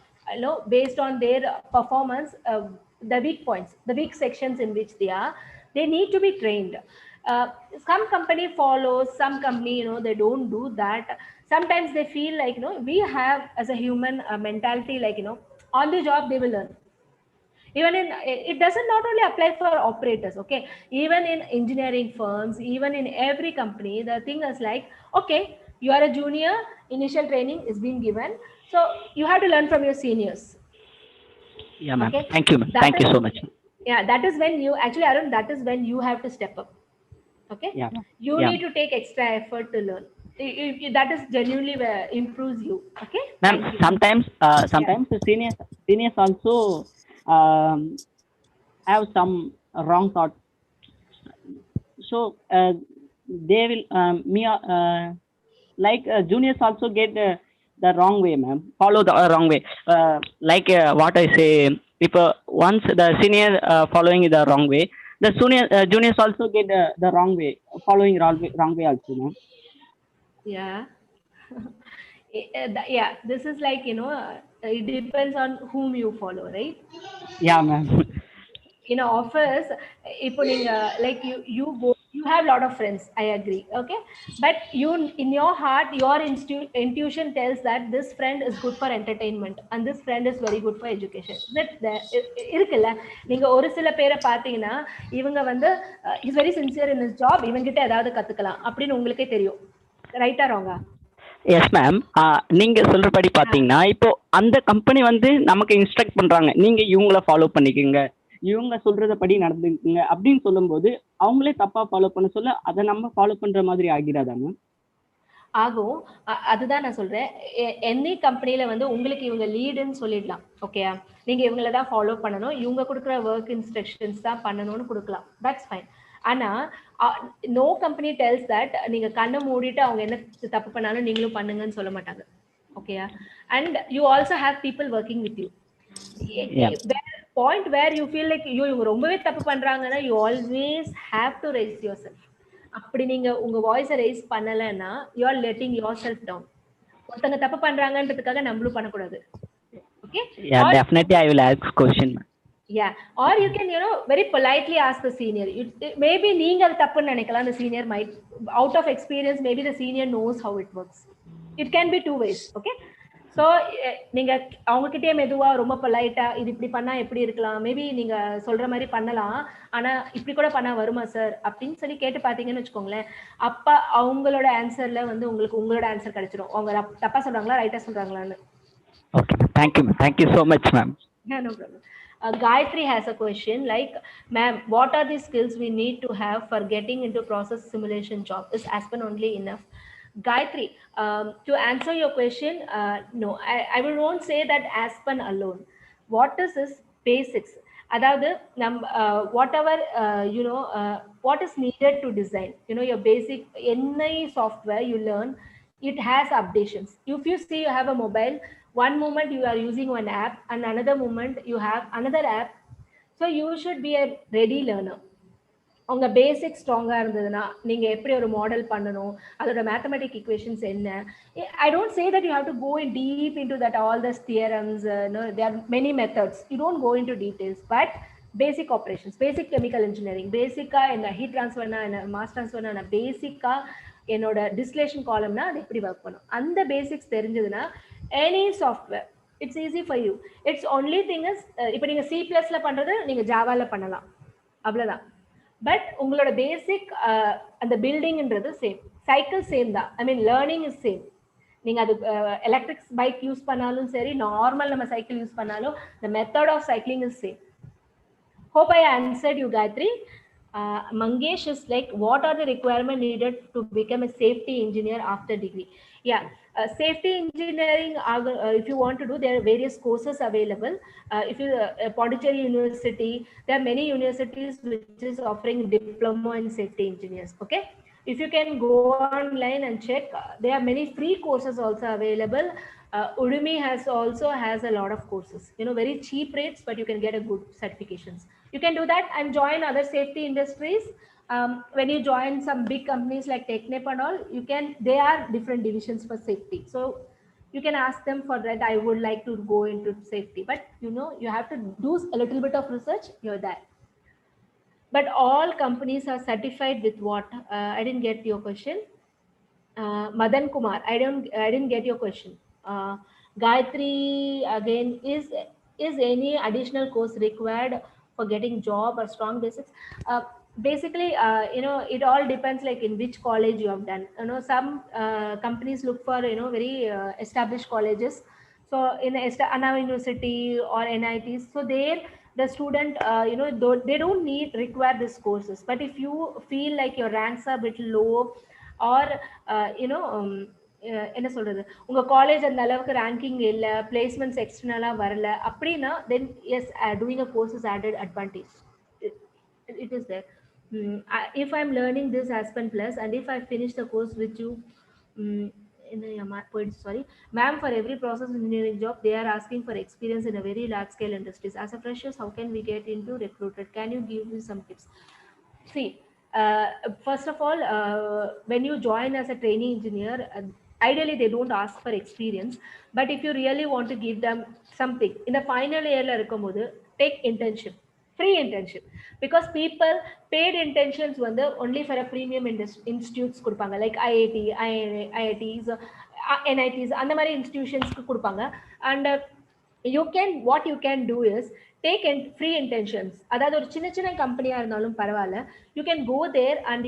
based on their performance, the weak points, the weak sections in which they need to be trained. uh, some company follows, some company they don't do that. Sometimes they feel like we have as a human mentality, like on the job they will learn. Even in, it doesn't not only apply for operators, okay, even in engineering firms, even in every company, the thing is like, okay, you are a junior, initial training is being given, so you have to learn from your seniors. Yeah, ma'am. Okay, Thank you, ma'am. that Thank you is, so much. yeah, that is when you actually, Arun, that is when you have to step up. Okay, Yeah, you yeah, need to take extra effort to learn. That is genuinely where improves you. Okay, ma'am. thank you. Sometimes, Yeah. sometimes the seniors also um, have some wrong thoughts. So they will me like juniors also get the wrong way, ma'am. Follow the wrong way. Like what I say, if once the senior following the wrong way, the juniors also get the wrong way, following wrong way also, ma'am. Yeah. Yeah, this is like it depends on whom you follow, right? Yeah, ma'am. In an office, இப்போ நீங்க like you have a lot of friends, I agree, okay, but you, in your heart, your intuition tells that this friend is good for entertainment and this friend is very good for education. That இருக்குல்ல, நீங்க ஒரு சில பேரை பார்த்தீங்கன்னா இவங்க வந்து is very sincere in his job, இவங்கிட்ட ஏதாவது கத்துக்கலாம் அப்படின்னு உங்களுக்கே தெரியும். ரைட்டா ராங்கா? Yes ma'am. நீங்க சொல்றபடி பாத்தீங்கன்னா இப்போ அந்த கம்பெனி வந்து நமக்கு இன்ஸ்ட்ரக்ட் பண்றாங்க, நீங்க இவங்கள ஃபாலோ பண்ணிக்கோங்க, இவங்க சொல்றத படி நடந்துக்குங்க அப்படின்னு சொல்லும்போது அவங்களே தப்பா ஃபாலோ பண்ண சொல்ல அதை நம்ம ஃபாலோ பண்ற மாதிரி ஆகிராதா மேம்? ஆகும். அதுதான் நான் சொல்றேன். எனி கம்பெனில வந்து உங்களுக்கு இவங்க லீடுன்னு சொல்லிடலாம். ஓகேயா? நீங்க இவங்கள தான் ஃபாலோ பண்ணணும். இவங்க குடுக்குற வொர்க் இன்ஸ்ட்ரக்ஷன்ஸ் தான் பண்ணணும்னு குடுக்கலாம். That's fine. ஆனா நோ கம்பெனி டெல்ஸ் தட் நீங்க கண்ண மூடிட்டு அவங்க என்ன தப்பு பண்ணாலும் நீங்களும் பண்ணுங்கன்னு சொல்ல மாட்டாங்க. ஓகேயா? And you also have people working with you. Point where you feel like ஐயோ இவங்க ரொம்பவே தப்பு பண்றாங்கன்னா you always have to raise yourself. அப்படி நீங்க உங்க வாய்ஸை ரைஸ் பண்ணலைன்னா you are letting yourself down. ஒருத்தங்க தப்பு பண்றாங்கன்றதுக்காக நம்மளும் பண்ணக்கூடாது. Okay, Yeah, definitely I will ask question, ma'am. Yeah, or you can very politely ask the senior. Maybe நீங்க அது தப்புன்னு நினைக்கலாம். The senior might, out of experience, maybe the senior knows how it works. It can be two ways. Okay, so நீங்க அவங்க கிட்டே மெதுவா ரொம்ப பொலைட்டா இது இப்படி பண்ணா எப்படி இருக்கலாம், மேபி நீங்க சொல்ற மாதிரி பண்ணலாம், ஆனா இப்படி கூட பண்ணா வருமா சார் அப்படின்னு சொல்லி கேட்டு பாத்தீங்கன்னு வச்சுக்கோங்களேன். அப்ப அவங்களோட ஆன்சர்ல வந்து உங்களுக்கு உங்களோட ஆன்சர் கிடைச்சிடும். அவங்க தப்பா சொல்றாங்களா ரைட்டா சொல்றாங்களான்னு. Okay, thank you, thank you so much, ma'am. Yeah, no problem. Gayatri has a question like, ma'am, what are the skills we need to have for getting into process simulation job? Is Aspen only enough? Gayatri, to answer your question, no, I will not say that Aspen alone. What is basics? அதாவது whatever what is needed to design, your basic any software you learn, it has updations. If you see, you have a mobile, one moment you are using one app and another moment you have another app. So you should be a ready learner. உங்க பேசிக் ஸ்ட்ராங்கா இருந்ததுன்னா நீங்க எப்படி ஒரு model பண்ணணும், அதோட mathematic equations என்ன. I don't say that you have to go in deep into that all thus theorems. There are many methods. You don't go into details, but basic operations, basic chemical engineering, பேசிக்கா என்ன heat ட்ரான்ஸ்ஃபர்னா என்ன, mass ட்ரான்ஸ்ஃபர்னா என்ன, பேசிக்கா என்னோட டிஸ்லேஷன் காலம்னா அது எப்படி work பண்ணும், அந்த பேசிக்ஸ் தெரிஞ்சதுன்னா any software it's easy for you. It's only thing is, இப்போ நீங்க சி பிளஸ்ல பண்றது நீங்க ஜாவால பண்ணலாம், அவ்வளவுதான். பட் உங்களோட பேசிக் அந்த பில்டிங்ன்றது சேம், சைக்கிள் சேம் தான். ஐ மீன் லேர்னிங் இஸ் சேம். நீங்க அது எலக்ட்ரிக் பைக் யூஸ் பண்ணாலும் சரி, நார்மல் நம்ம சைக்கிள் யூஸ் பண்ணாலும் the method of cycling is same. Hope I answered you, Gayatri. Mangesh is like, what are the requirements needed to become a safety engineer after degree? Yeah, safety engineering, if you want to do, there are various courses available. If you Pondicherry University, there are many universities which is offering diploma in safety engineers. Okay, if you can go online and check, there are many free courses also available. Udemy also has a lot of courses, very cheap rates, but you can get a good certifications. You can do that and join other safety industries. When you join some big companies like Technip and all, they are different divisions for safety. So you can ask them for that, I would like to go into safety, but you have to do a little bit of research, you're there. But all companies are certified with what? I didn't get your question. Madan Kumar, I didn't get your question. Gayatri, again, is any additional course required for getting job or strong basics? Basically, it all depends, like in which college you have done. Some companies look for very established colleges. So in Anna University or NITs, so there the student they don't require these courses. But if you feel like your ranks are a bit low, or என்ன சொல்றது, உங்க college அந்த அளவுக்கு ranking இல்ல, placements எக்ஸ்டர்னலா வரல அப்படின்னா, then yes, doing a course is added advantage. It is there. If I'm learning this Aspen Plus and if I finish the course with you, sorry ma'am, for every process engineering job they are asking for experience in a very large scale industries. As a freshers, how can we get into recruited? Can you give me some tips? See, first of all, when you join as a trainee engineer, ideally they don't ask for experience. But if you really want to give them something in the final year la irukumbodhu, take internship, free internship. Because people paid internships வந்து only for a premium institutes கொடுப்பாங்க, like IITs, NITs, அந்த மாதிரி institutionsக்கு கொடுப்பாங்க. And what you can do is take free internships. அதாவது ஒரு சின்ன சின்ன கம்பெனியா இருந்தாலும் பரவாயில்ல, you can go there and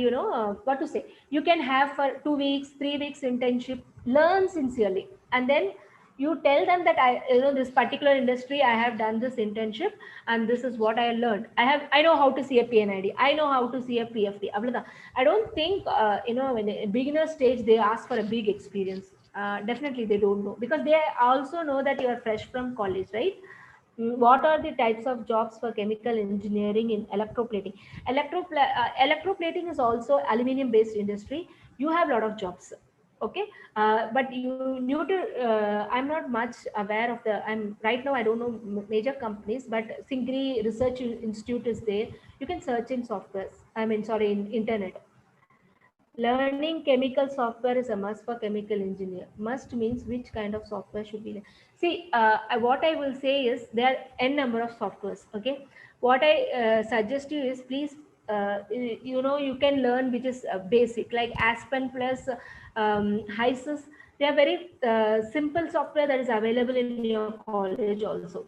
what to say, you can have for 2 weeks 3 weeks internship, learn sincerely, and then you tell them that this particular industry I have done this internship and this is what I learned. I know how to see a PNID, I know how to see a PFD. I don't think when a beginner stage they ask for a big experience. Definitely they don't know, because they also know that you are fresh from college, right? What are the types of jobs for chemical engineering in electroplating? Electroplating is also aluminum based industry. You have a lot of jobs. Okay, but you need to I'm not much aware of I'm right now, I don't know major companies, but Singri Research Institute is there. You can search in softwares, in internet. Learning chemical software is a must for chemical engineer. Must means which kind of software should be there. See, what I will say is there are n number of softwares. Okay, what I suggest you is, please you can learn which is basic, like Aspen Plus, HISIS. They are very simple software that is available in your college also.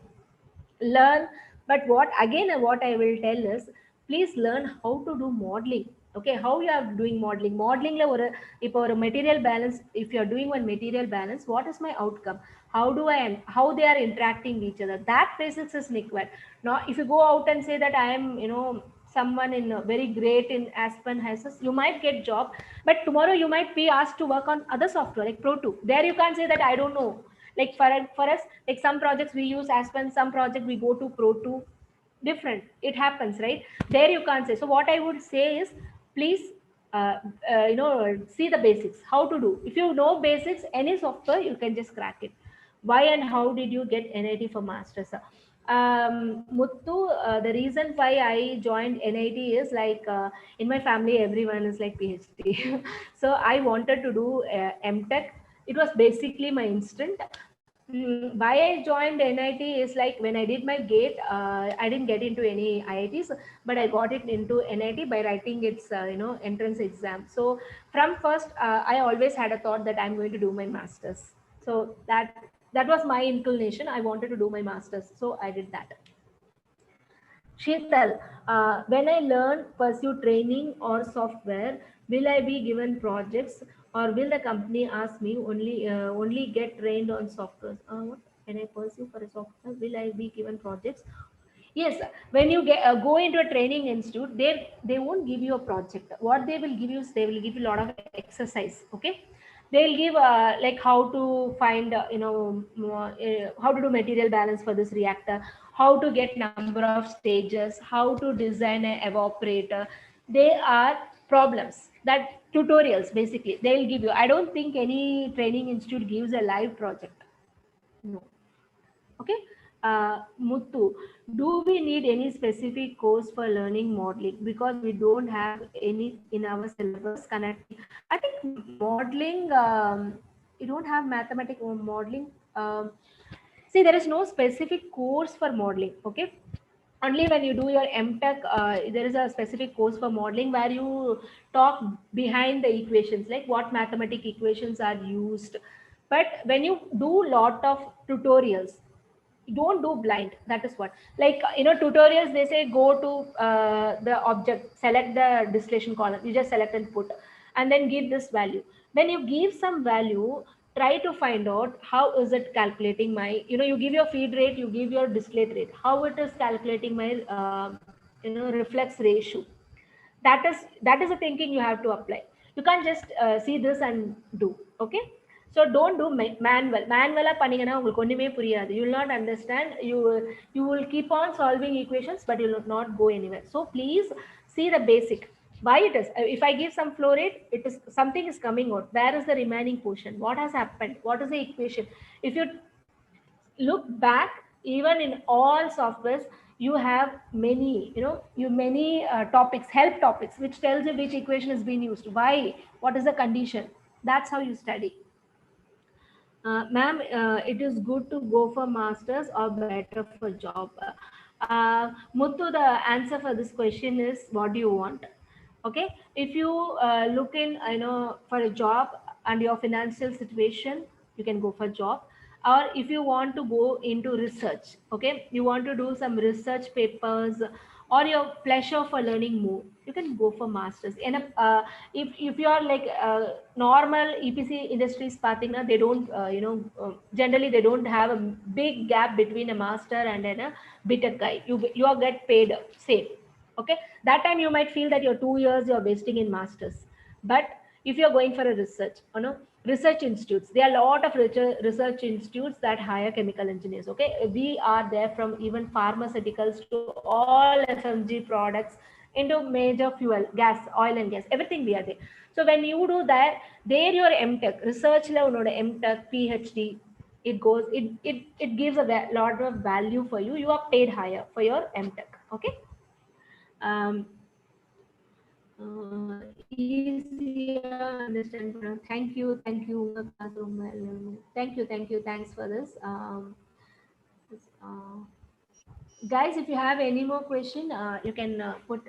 Learn. But what I will tell is, please learn how to do modeling. Okay, how you are doing modeling la or ipo or material balance, if you are doing one material balance, what is my outcome, how they are interacting with each other, that basics is required. Now if you go out and say that I am someone in very great in Aspen HISIS, you might get job, but tomorrow you might be asked to work on other software like Pro 2. There you can't say that I don't know. Like for us, like some projects we use Aspen, some project we go to Pro 2. different. It happens, right? There you can't say. So what I would say is, please, see the basics, how to do. If you know basics, any software, you can just crack it. Why and how did you get NIT for masters? Muttu, the reason why I joined NIT is like, in my family, everyone is like PhD. So I wanted to do MTech. It was basically my instinct. Why I joined NIT is like, when I did my gate, I didn't get into any IITs, but I got it into NIT by writing its entrance exam. So from first, I always had a thought that I'm going to do my masters. So that was my inclination. I wanted to do my masters, so I did that. Sheetal, when I learn, pursue training or software, will I be given projects, or will the company ask me only get trained on software? What can I pursue for a software? Will I be given projects? Yes, when you go into a training institute, they won't give you a project. What they will give you is, they will give you a lot of exercise. Okay, they'll give like how to find how to do material balance for this reactor, how to get number of stages, how to design an evaporator. They are problems, that tutorials basically they'll give you. I don't think any training institute gives a live project. No. Okay. Muttu, do we need any specific course for learning modeling? Because we don't have any in our syllabus connecting. I think modeling, you don't have mathematical modeling. See, there is no specific course for modeling. Okay. Only when you do your MTech, there is a specific course for modeling where you talk behind the equations, like what mathematic equations are used. But when you do lot of tutorials, don't do blind. That is what, like, tutorials, they say go to the object, select the distillation column, you just select and put, and then give this value. When you give some value, try to find out how is it calculating my, you give your feed rate, you give your distillate rate, how it is calculating my reflex ratio. That is a thinking you have to apply. You can't just see this and do. Okay, so don't do manual பண்ணீங்கன்னா உங்களுக்கு ஒண்ணுமே புரியாது. You will not understand. You will keep on solving equations, but you will not go anywhere. So please see the basic. Why it is, if I give some flow rate, it is something is coming out, where is the remaining portion, what has happened, what is the equation. If you look back, even in all softwares, you have many, many topics, help topics, which tells you which equation is being used, why, what is the condition. That's how you study. Ma'am, it is good to go for masters or better for job? Muttu, the answer for this question is, what do you want? Okay, if you look in, for a job and your financial situation, you can go for job. Or if you want to go into research, okay, you want to do some research papers, or your pleasure for learning more, you can go for masters. And if you are like normal EPC industries pathina, they don't generally they don't have a big gap between a master and a BTech guy. You are get paid same. Okay, that time you might feel that your 2 years you're wasting in masters. But if you're going for a research, research institutes, there are a lot of research institutes that hire chemical engineers. Okay, we are there, from even pharmaceuticals to all FMG products, into major fuel, gas, oil and gas, everything we are there. So when you do that, there your MTech research level, MTech PhD, it gives a lot of value for you. You are paid higher for your MTech. Okay. um, Easier understand. Thank you, thank you, thanks for this. Guys, if you have any more question, you can put